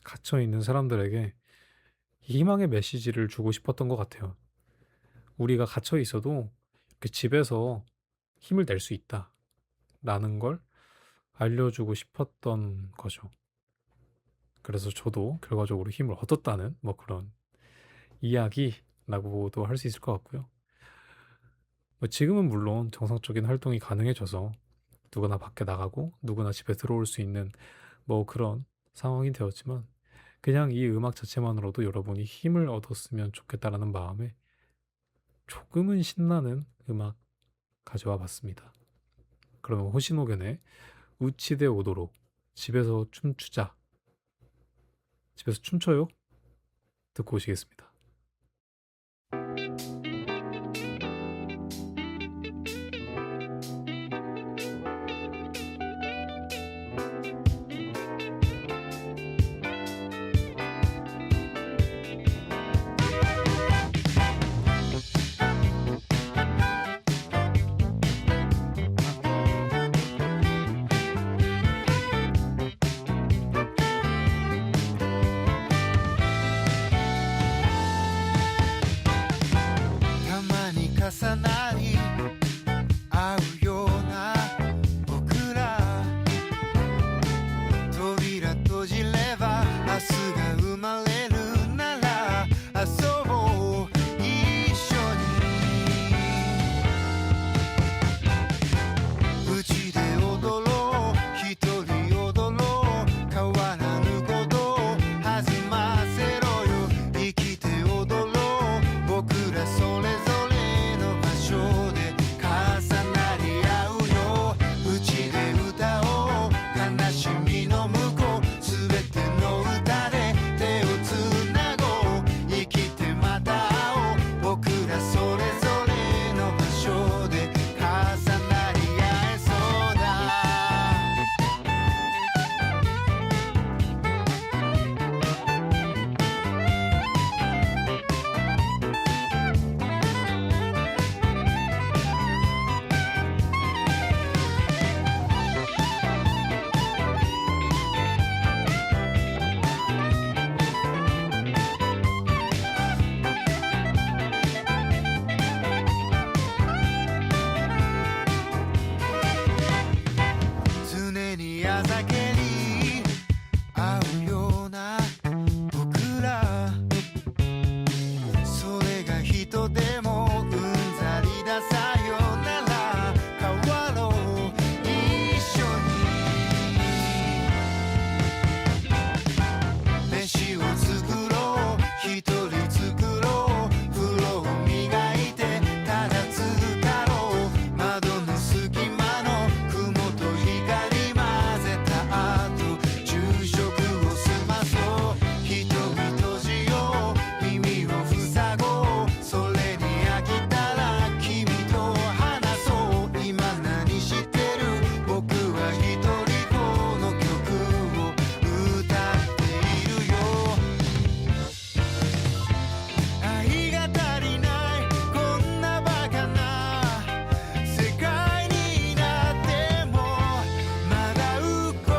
갇혀 있는 사람들에게 희망의 메시지를 주고 싶었던 것 같아요. 우리가 갇혀 있어도 그 집에서 힘을 낼 수 있다라는 걸 알려주고 싶었던 거죠. 그래서 저도 결과적으로 힘을 얻었다는 뭐 그런 이야기라고도 할 수 있을 것 같고요. 뭐 지금은 물론 정상적인 활동이 가능해져서 누구나 밖에 나가고 누구나 집에 들어올 수 있는 뭐 그런 상황이 되었지만, 그냥 이 음악 자체만으로도 여러분이 힘을 얻었으면 좋겠다라는 마음에 조금은 신나는 음악 가져와 봤습니다. 그러면 호시노겐의 우치데 오도로 집에서 춤추자. 집에서 춤춰요? 듣고 오시겠습니다.たまに重なり合うような僕ら扉閉じれば明日が生まれるなら遊ぼう一緒にうちで踊ろう一人踊ろう変わらぬことを弾ませろよ生きて踊ろう僕らそれぞれの場所で重なり合うようちで歌おう悲しみの向こうすべての歌で手をつなごう生きてまた会おう僕らそれぞれの場所で重なり合えそうだ常に矢酒に合うような僕らそれが人でもうんざりださよなら変わろう一緒に飯を作ろう一人作ろう風呂を磨いてただ浸かろう窓の隙間の雲と光混ぜた後昼食を済まそう瞳閉じよう耳を塞ごうそれに飽きたら君と話そう今何してる僕は一人この曲を歌っているよ愛が足りないこんなバカな世界になってもまだ動く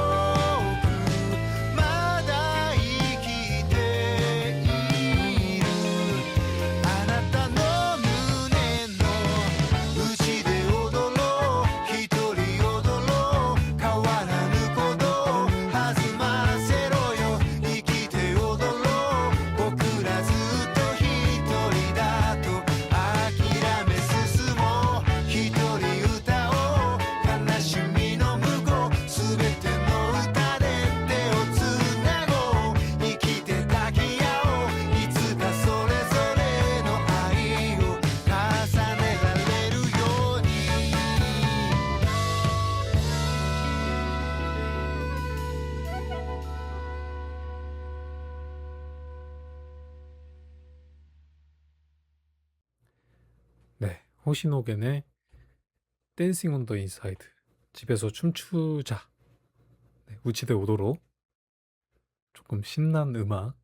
まだ生きているあなたの胸の内で踊ろう一人踊ろう変わらぬことを弾ませろよ生きて踊ろう僕らずっと一人だと諦め進もう一人歌おう悲しみの向こうすべての歌で手をつなごう生きて抱き合おういつかそれぞれの愛を重ねられるように네, 호시노겐의 댄싱 온 더 인사이드. 집에서 춤추자. 네, 우치대 오도로 조금 신난 음악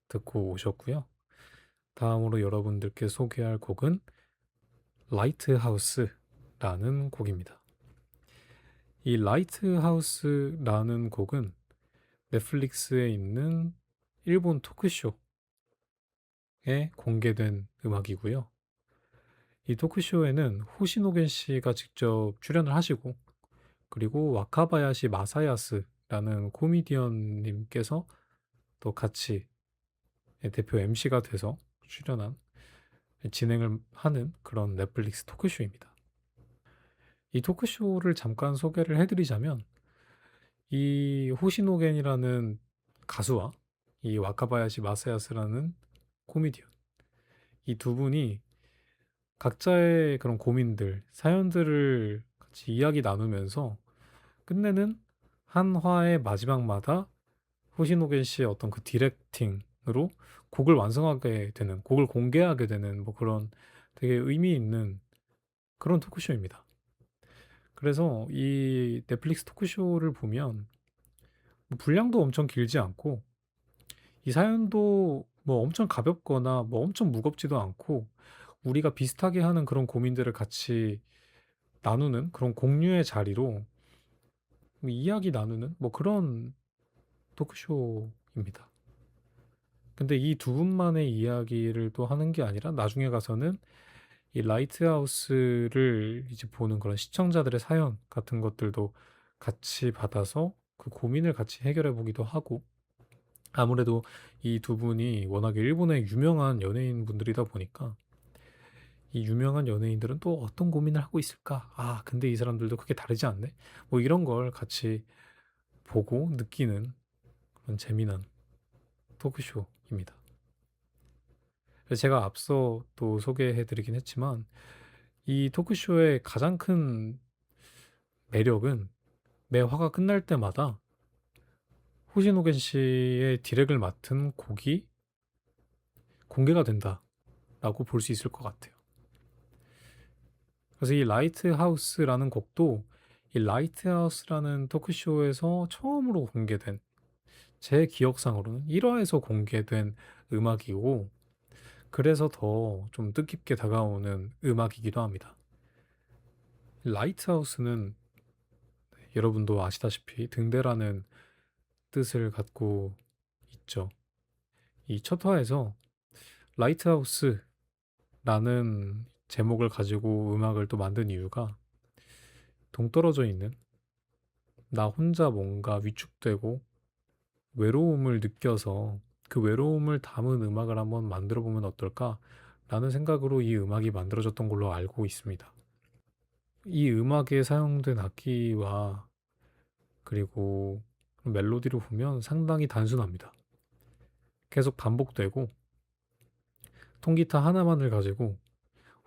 듣고 오셨고요. 다음으로 여러분들께 소개할 곡은 라이트하우스라는 곡입니다. 이 라이트하우스라는 곡은 넷플릭스에 있는 일본 토크쇼에 공개된 음악이고요. 이 토크쇼에는 호시노겐 씨가 직접 출연을 하시고 그리고 와카바야시 마사야스라는 코미디언님께서 또 같이 대표 MC가 돼서 출연한 진행을 하는 그런 넷플릭스 토크쇼입니다. 이 토크쇼를 잠깐 소개를 해드리자면 이 호시노겐이라는 가수와 이 와카바야시 마사야스라는 코미디언 이 두 분이 각자의 그런 고민들, 사연들을 같이 이야기 나누면서 끝내는 한 화의 마지막마다 호시노겐 씨의 어떤 그 디렉팅으로 곡을 완성하게 되는, 곡을 공개하게 되는 뭐 그런 되게 의미 있는 그런 토크쇼입니다. 그래서 이 넷플릭스 토크쇼를 보면 뭐 분량도 엄청 길지 않고 이 사연도 뭐 엄청 가볍거나 뭐 엄청 무겁지도 않고 우리가 비슷하게 하는 그런 고민들을 같이 나누는 그런 공유의 자리로 뭐 이야기 나누는 뭐 그런 토크쇼입니다. 근데 이 두 분만의 이야기를 또 하는 게 아니라 나중에 가서는 이 라이트하우스를 이제 보는 그런 시청자들의 사연 같은 것들도 같이 받아서 그 고민을 같이 해결해 보기도 하고, 아무래도 이 두 분이 워낙에 일본의 유명한 연예인 분들이다 보니까 이 유명한 연예인들은 또 어떤 고민을 하고 있을까? 아, 근데 이 사람들도 크게 다르지 않네? 뭐 이런 걸 같이 보고 느끼는 그런 재미난 토크쇼입니다. 그래서 제가 앞서 또 소개해 드리긴 했지만 이 토크쇼의 가장 큰 매력은 매 화가 끝날 때마다 호시노겐 씨의 디렉을 맡은 곡이 공개가 된다라고 볼 수 있을 것 같아요. 그래서 이 라이트하우스라는 곡도 이 라이트하우스라는 토크쇼에서 처음으로 공개된, 제 기억상으로는 1화에서 공개된 음악이고, 그래서 더 좀 뜻깊게 다가오는 음악이기도 합니다. 라이트하우스는 여러분도 아시다시피 등대라는 뜻을 갖고 있죠. 이 첫 화에서 라이트하우스라는 제목을 가지고 음악을 또 만든 이유가 동떨어져 있는 나 혼자 뭔가 위축되고 외로움을 느껴서 그 외로움을 담은 음악을 한번 만들어 보면 어떨까라는 생각으로 이 음악이 만들어졌던 걸로 알고 있습니다. 이 음악에 사용된 악기와 그리고 멜로디를 보면 상당히 단순합니다. 계속 반복되고 통기타 하나만을 가지고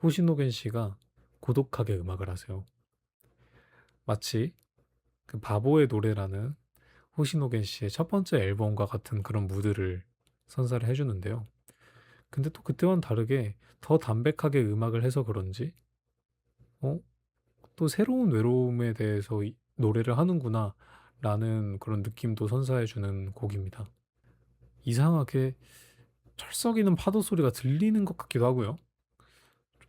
호시노겐 씨가 고독하게 음악을 하세요. 마치 그 바보의 노래라는 호시노겐 씨의 첫 번째 앨범과 같은 그런 무드를 선사를 해주는데요. 근데 또 그때와는 다르게 더 담백하게 음악을 해서 그런지 또 새로운 외로움에 대해서 노래를 하는구나 라는 그런 느낌도 선사해주는 곡입니다. 이상하게 철썩이는 파도 소리가 들리는 것 같기도 하고요.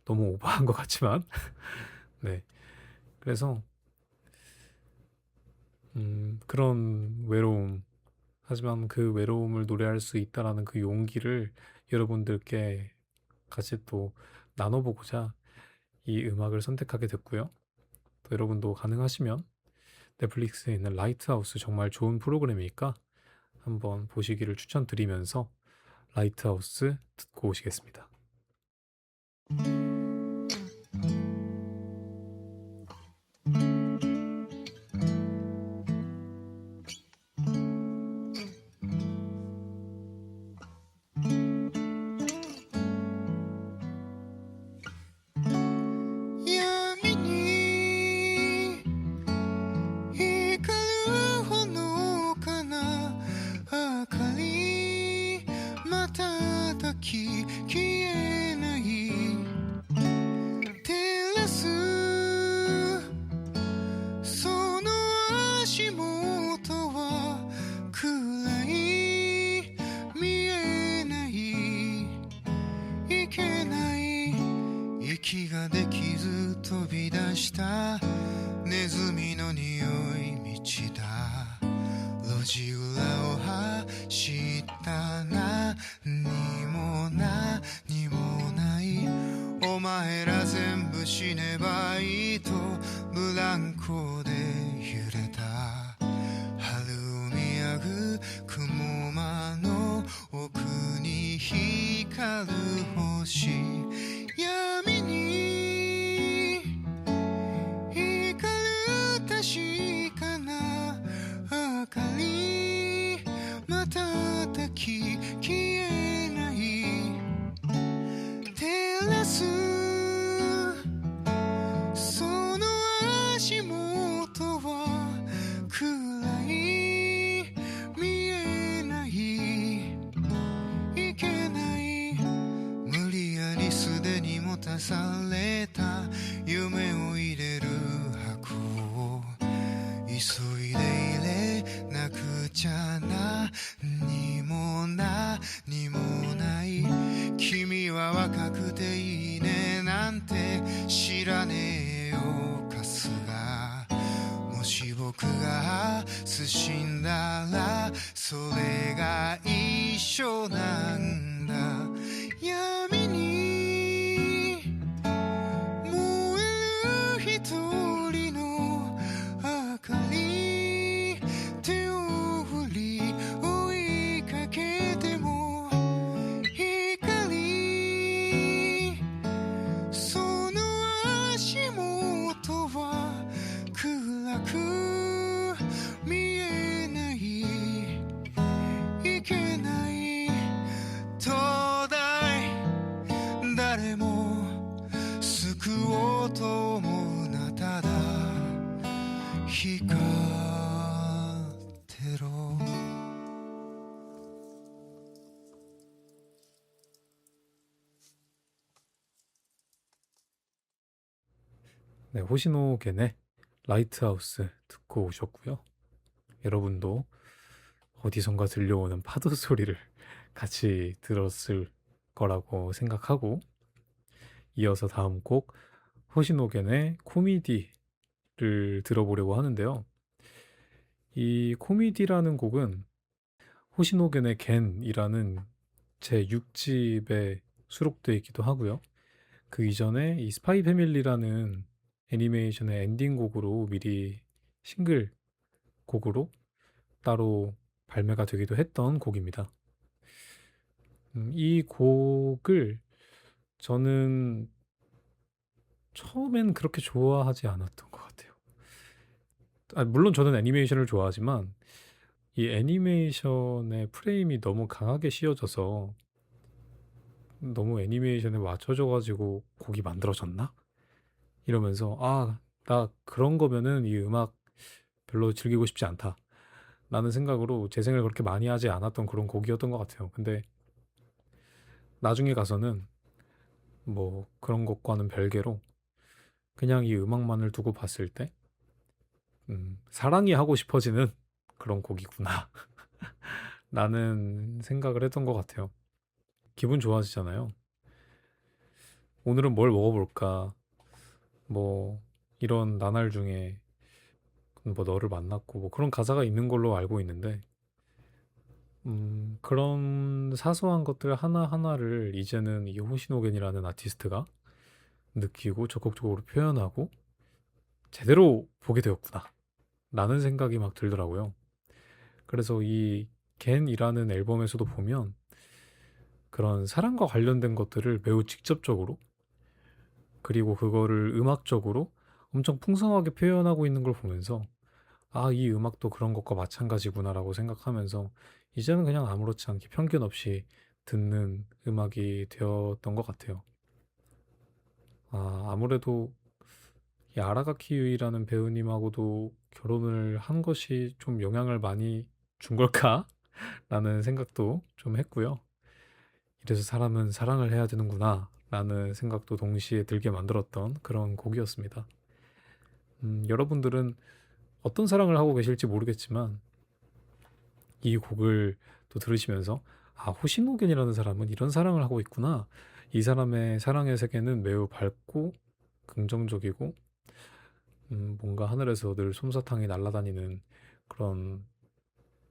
너무 오버한 것 같지만 네. 그래서 그런 외로움, 하지만 그 외로움을 노래할 수 있다라는 그 용기를 여러분들께 같이 또 나눠보고자 이 음악을 선택하게 됐고요. 또 여러분도 가능하시면 넷플릭스에 있는 라이트하우스 정말 좋은 프로그램이니까 한번 보시기를 추천드리면서 라이트하우스 듣고 오시겠습니다. 流された夢を入れる箱を急いで入れなくちゃ何もない君は若くていいねなんて知らねえよかすがもし僕が死んだらそれが一緒なんだ闇に燃える一人の明かり手を振り追いかけても光その足元は暗く見えないいけない灯台誰も救おうと思うなただ光ってろ네, 호시노겐의 라이트하우스 듣고 오셨고요. 여러분도 어디선가 들려오는 파도 소리를 같이 들었을 거라고 생각하고 이어서 다음 곡 호시노겐의 코미디를 들어보려고 하는데요. 이 코미디라는 곡은 호시노겐의 겐이라는 제 6집에 수록되어 있기도 하고요. 그 이전에 이 스파이 패밀리라는 애니메이션의 엔딩곡으로 미리 싱글 곡으로 따로 발매가 되기도 했던 곡입니다. 이 곡을 저는 처음엔 그렇게 좋아하지 않았던 것 같아요. 물론 저는 애니메이션을 좋아하지만 이 애니메이션의 프레임이 너무 강하게 씌워져서 너무 애니메이션에 맞춰져가지고 곡이 만들어졌나? 이러면서 나 그런 거면은 이 음악 별로 즐기고 싶지 않다 라는 생각으로 재생을 그렇게 많이 하지 않았던 그런 곡이었던 것 같아요. 근데 나중에 가서는 뭐 그런 것과는 별개로 그냥 이 음악만을 두고 봤을 때 사랑이 하고 싶어지는 그런 곡이구나 라는 생각을 했던 것 같아요. 기분 좋아지잖아요. 오늘은 뭘 먹어볼까 뭐 이런 나날 중에 뭐 너를 만났고 뭐 그런 가사가 있는 걸로 알고 있는데 그런 사소한 것들 하나하나를 이제는 이 호시노겐이라는 아티스트가 느끼고 적극적으로 표현하고 제대로 보게 되었구나 라는 생각이 막 들더라고요. 그래서 이 겐이라는 앨범에서도 보면 그런 사랑과 관련된 것들을 매우 직접적으로 그리고 그거를 음악적으로 엄청 풍성하게 표현하고 있는 걸 보면서 이 음악도 그런 것과 마찬가지구나라고 생각하면서 이제는 그냥 아무렇지 않게 편견 없이 듣는 음악이 되었던 것 같아요. 아무래도 이 아라가키 유이라는 배우님하고도 결혼을 한 것이 좀 영향을 많이 준 걸까? 라는 생각도 좀 했고요. 이래서 사람은 사랑을 해야 되는구나 라는 생각도 동시에 들게 만들었던 그런 곡이었습니다. 여러분들은 어떤 사랑을 하고 계실지 모르겠지만 이 곡을 또 들으시면서 호시노겐이라는 사람은 이런 사랑을 하고 있구나. 이 사람의 사랑의 세계는 매우 밝고 긍정적이고 뭔가 하늘에서 늘 솜사탕이 날아다니는 그런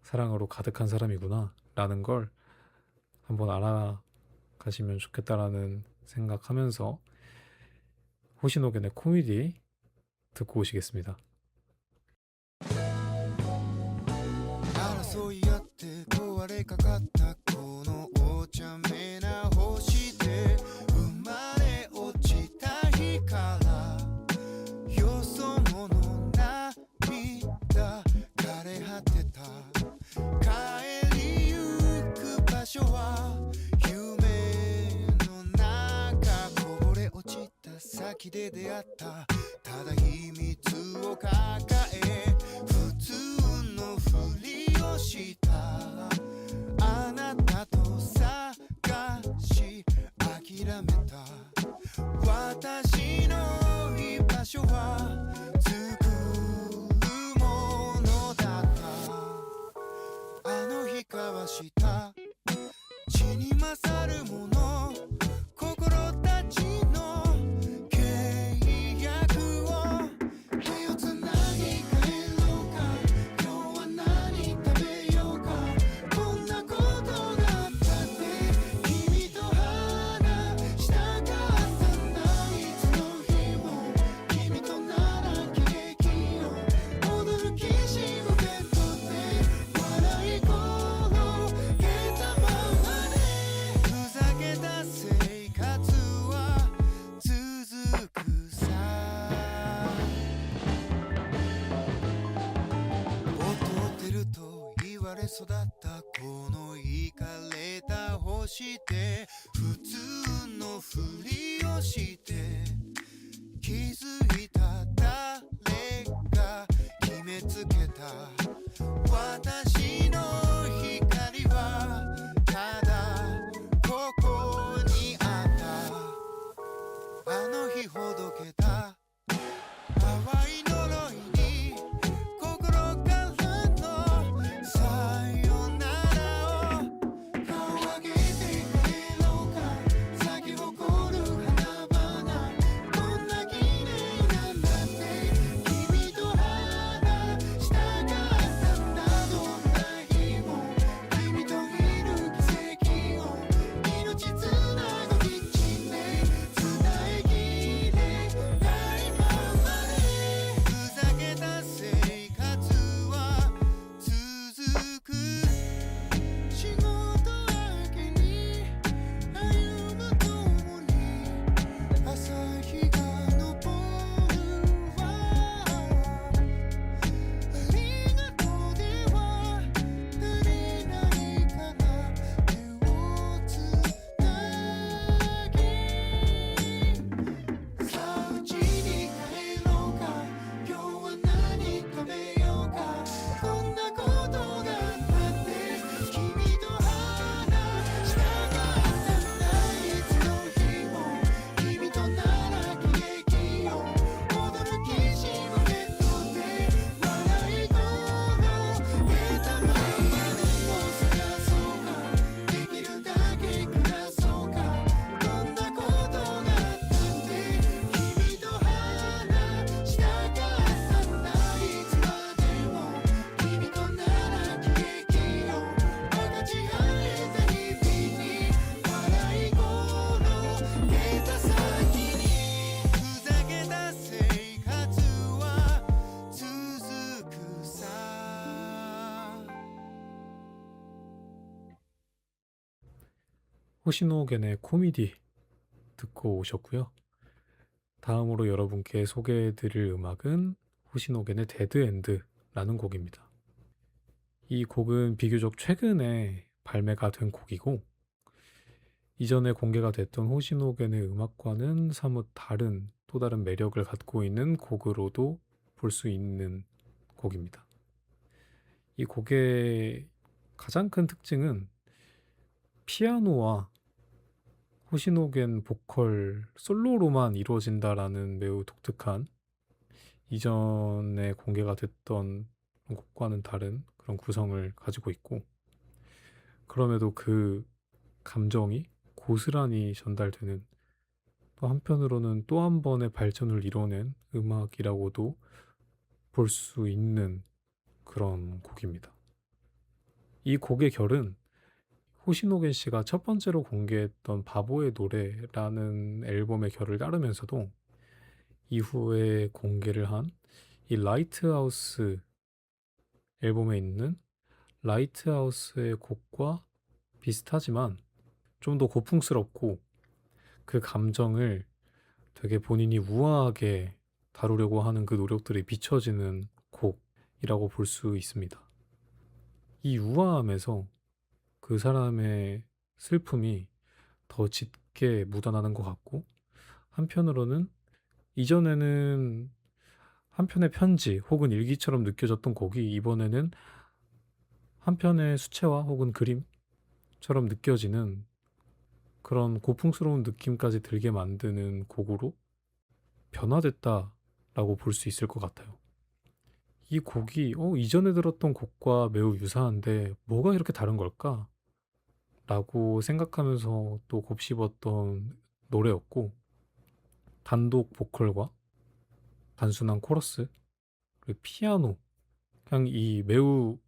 사랑으로 가득한 사람이구나 라는 걸 한번 알아가시면 좋겠다라는 생각하면서 호시노겐의 코미디 듣고 오시겠습니다. 争い合って壊れかかったこのお茶目な星で生まれ落ちた日からよそ者涙枯れ果てた帰りゆく場所は夢の中こぼれ落ちた先で出会ったただ秘密を抱え普通のふりをしたあなたと探し諦めたはした血に勝るもの心たちの契約を手をつなぎ帰ろうか今日は何食べようかこんなことがあったって君と話したかったんだいつの日も君となら喜劇を踊るキシムベッドで笑い転げたままでふざけた生活は続くさ劣ってると言われ育ったこのイかれた星で普通のふりをして気づいた誰が決めつけた私の光はただここにあったあの日ほどけた淡い呪いに心からのさよならを顔上げて帰ろうか咲き誇る花々こんな綺麗なんだって君と話したかったんだどんな日も君といる奇跡を命つなぐキッチンで伝えきれないままでふざけた生活は続く仕事明けに歩むともに朝日が昇るわありがとうでは足りないかな手をつなぎさあうちに帰ろうか今日は何食べようかこんなことがあったって君と話したかったんだいつの日も君となら喜劇を踊るキシムベッドで笑い転げたままでも探そうかできるだけ暮らそうかこんなことがあったって君と話したかったんだいつまでも君となら喜劇を分かち合えた日々に笑い転げた先にふざけた生活は続くさ호시노겐의 코미디 듣고 오셨고요. 다음으로 여러분께 소개해드릴 음악은 호시노겐의 데드엔드라는 곡입니다. 이 곡은 비교적 최근에 발매가 된 곡이고 이전에 공개가 됐던 호시노겐의 음악과는 사뭇 다른 또 다른 매력을 갖고 있는 곡으로도 볼 수 있는 곡입니다. 이 곡의 가장 큰 특징은 피아노와 호시노겐 보컬 솔로로만 이루어진다라는 매우 독특한 이전에 공개가 됐던 곡과는 다른 그런 구성을 가지고 있고 그럼에도 그 감정이 고스란히 전달되는 또 한편으로는 또 한 번의 발전을 이뤄낸 음악이라고도 볼 수 있는 그런 곡입니다. 이 곡의 결은 호시노겐 씨가 첫 번째로 공개했던 바보의 노래라는 앨범의 결을 따르면서도 이후에 공개를 한 이 라이트하우스 앨범에 있는 라이트하우스의 곡과 비슷하지만 좀 더 고풍스럽고 그 감정을 되게 본인이 우아하게 다루려고 하는 그 노력들이 비춰지는 곡이라고 볼 수 있습니다. 이 우아함에서 그 사람의 슬픔이 더 짙게 묻어나는 것 같고 한편으로는 이전에는 한 편의 편지 혹은 일기처럼 느껴졌던 곡이 이번에는 한 편의 수채화 혹은 그림처럼 느껴지는 그런 고풍스러운 느낌까지 들게 만드는 곡으로 변화됐다라고 볼 수 있을 것 같아요. 이 곡이 이전에 들었던 곡과 매우 유사한데 뭐가 이렇게 다른 걸까? 라고 생각하면서 또 곱씹었던 노래였고, 단독 보컬과 단순한 코러스, 그리고 피아노, 그냥 이 매우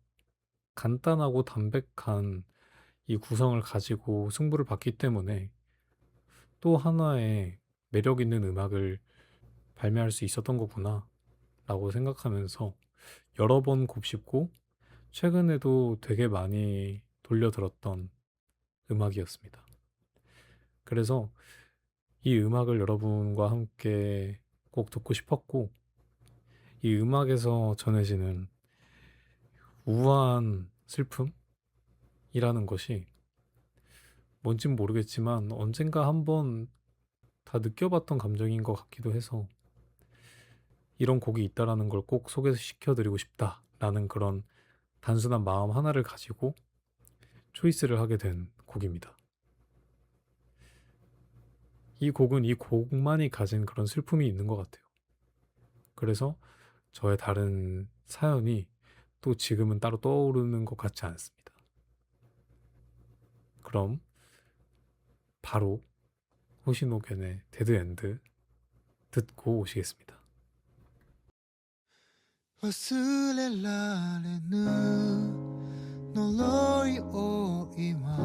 간단하고 담백한 이 구성을 가지고 승부를 봤기 때문에 또 하나의 매력 있는 음악을 발매할 수 있었던 거구나 라고 생각하면서 여러 번 곱씹고 최근에도 되게 많이 돌려 들었던 음악이었습니다. 그래서 이 음악을 여러분과 함께 꼭 듣고 싶었고, 이 음악에서 전해지는 우아한 슬픔이라는 것이 뭔진 모르겠지만 언젠가 한번 다 느껴봤던 감정인 것 같기도 해서 이런 곡이 있다라는 걸 꼭 소개시켜드리고 싶다라는 그런 단순한 마음 하나를 가지고 초이스를 하게 된 곡입니다. 이 곡은 이 곡만이 가진 그런 슬픔이 있는 것 같아요. 그래서 저의 다른 사연이 또 지금은 따로 떠오르는 것 같지 않습니다. 그럼 바로 호시노겐의 데드엔드 듣고 오시겠습니다. 忘れられぬ呪いを今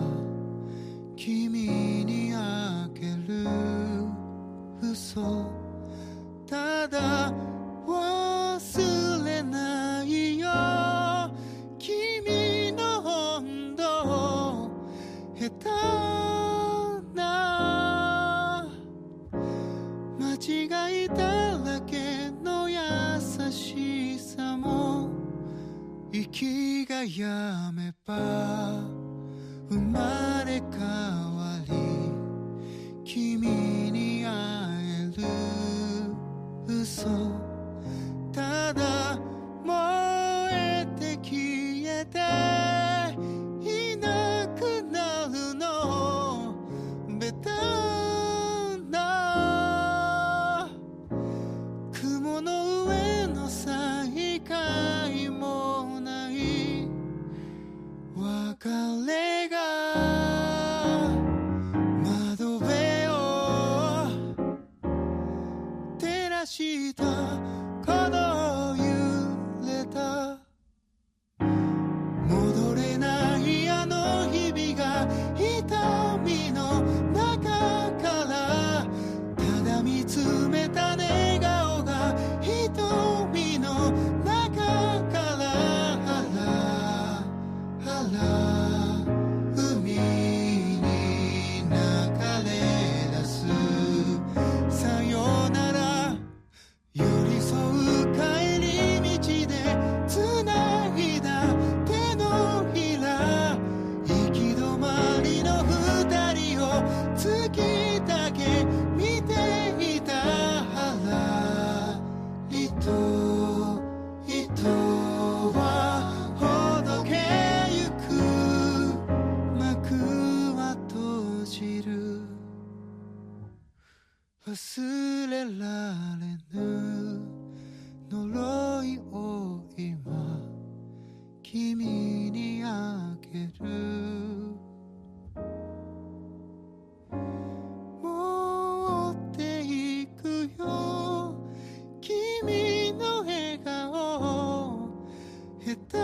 君にあげる嘘ただ忘れないよ君の温度下手な間違いだらけの優しさも息がやめば生まれ変わり君に会える嘘ただ燃えて消えていなくなるのベタな雲の上の再会もない別れが窓辺を照らしたこの揺れた戻れないあの日々が痛みの中からただ見つめた笑顔が瞳の中からあら海に流れ出すさよなら寄り添う帰り道で繋いだ手のひら行き止まりの二人を月だけ見ていたら糸はほどけゆく幕は閉じる忘れられぬ呪いを今君にあげる持っていくよ君の笑顔下手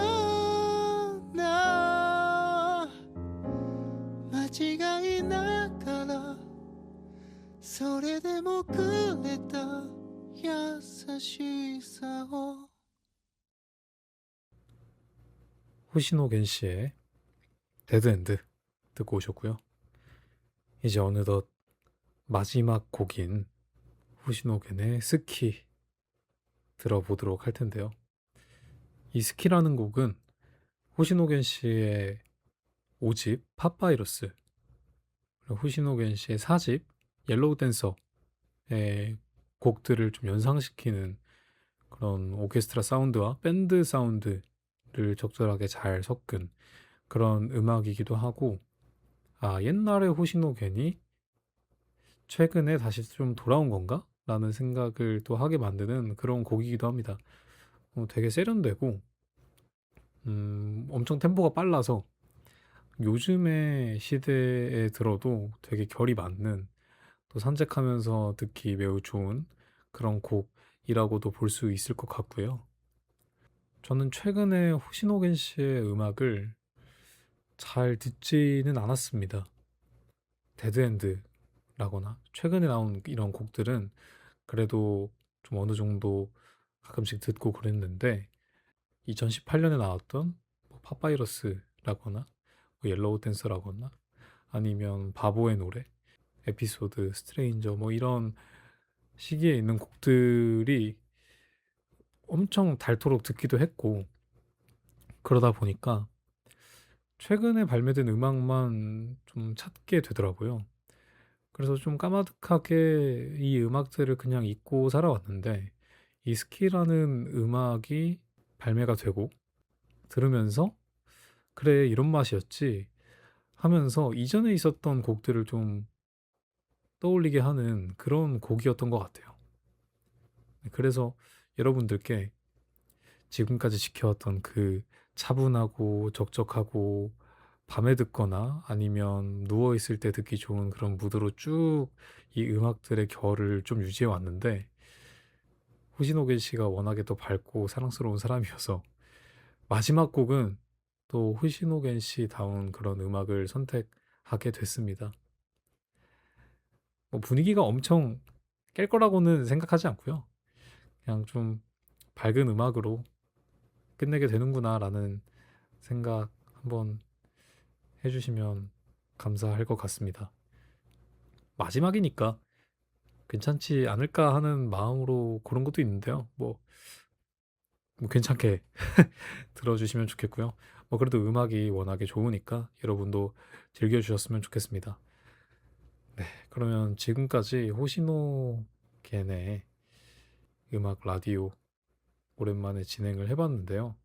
な間違いながらそれでもくれた優しさを 호시노겐 씨의 데드엔드 듣고 오셨고요. 이제 어느덧 마지막 곡인 호시노겐의 스키 들어보도록 할 텐데요. 이 스키라는 곡은 호시노겐 씨의 5집 팝바이러스, 그리고 호시노겐 씨의 4집 옐로우 댄서의 곡들을 좀 연상시키는 그런 오케스트라 사운드와 밴드 사운드를 적절하게 잘 섞은 그런 음악이기도 하고, 옛날에 호시노겐이 최근에 다시 좀 돌아온 건가? 라는 생각을 또 하게 만드는 그런 곡이기도 합니다. 되게 세련되고 엄청 템포가 빨라서 요즘의 시대에 들어도 되게 결이 맞는, 또 산책하면서 듣기 매우 좋은 그런 곡이라고도 볼 수 있을 것 같고요. 저는 최근에 호시노겐 씨의 음악을 잘 듣지는 않았습니다. 데드엔드라거나 최근에 나온 이런 곡들은 그래도 좀 어느 정도 가끔씩 듣고 그랬는데, 2018년에 나왔던 뭐 파파이러스라거나 뭐 옐로우 댄서라거나 아니면 바보의 노래, 에피소드, 스트레인저 뭐 이런 시기에 있는 곡들이 엄청 닳도록 듣기도 했고, 그러다 보니까 최근에 발매된 음악만 좀 찾게 되더라고요. 그래서 좀 까마득하게 이 음악들을 그냥 잊고 살아왔는데, 이 스키라는 음악이 발매가 되고 들으면서 '그래, 이런 맛이었지.' 하면서 이전에 있었던 곡들을 좀 떠올리게 하는 그런 곡이었던 것 같아요. 그래서 여러분들께 지금까지 지켜왔던 그 차분하고 적적하고 밤에 듣거나 아니면 누워 있을 때 듣기 좋은 그런 무드로 쭉 이 음악들의 결을 좀 유지해 왔는데, 호시노게 씨가 워낙에 또 밝고 사랑스러운 사람이어서 마지막 곡은 또 호시노겐 씨다운 그런 음악을 선택하게 됐습니다. 뭐 분위기가 엄청 깰 거라고는 생각하지 않고요. 그냥 좀 밝은 음악으로 끝내게 되는구나라는 생각 한번 해주시면 감사할 것 같습니다. 마지막이니까 괜찮지 않을까 하는 마음으로 고른 것도 있는데요. 뭐 괜찮게 들어주시면 좋겠고요. 뭐 그래도 음악이 워낙에 좋으니까 여러분도 즐겨주셨으면 좋겠습니다. 네, 그러면 지금까지 호시노 겐의 음악 라디오 오랜만에 진행을 해봤는데요.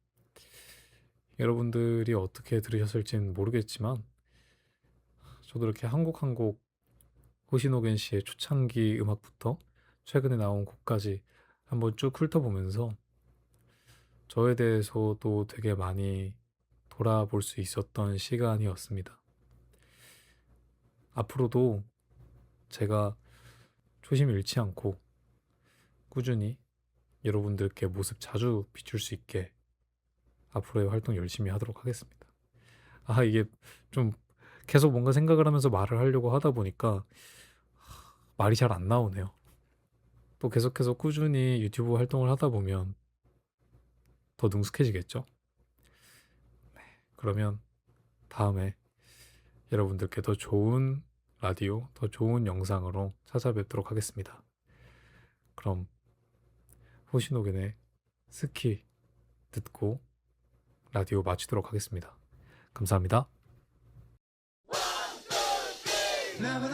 여러분들이 어떻게 들으셨을지는 모르겠지만 저도 이렇게 한 곡 한 곡 호시노겐 씨의 초창기 음악부터 최근에 나온 곡까지 한번 쭉 훑어보면서 저에 대해서도 되게 많이 돌아볼 수 있었던 시간이었습니다. 앞으로도 제가 초심 잃지 않고 꾸준히 여러분들께 모습 자주 비출 수 있게 앞으로의 활동 열심히 하도록 하겠습니다. 이게 좀 계속 뭔가 생각을 하면서 말을 하려고 하다 보니까 말이 잘 안 나오네요. 또 계속해서 꾸준히 유튜브 활동을 하다 보면 더 능숙해지겠죠? 그러면 다음에 여러분들께 더 좋은 라디오, 더 좋은 영상으로 찾아뵙도록 하겠습니다. 그럼 호시노겐의 스키 듣고 라디오 마치도록 하겠습니다. 감사합니다. Never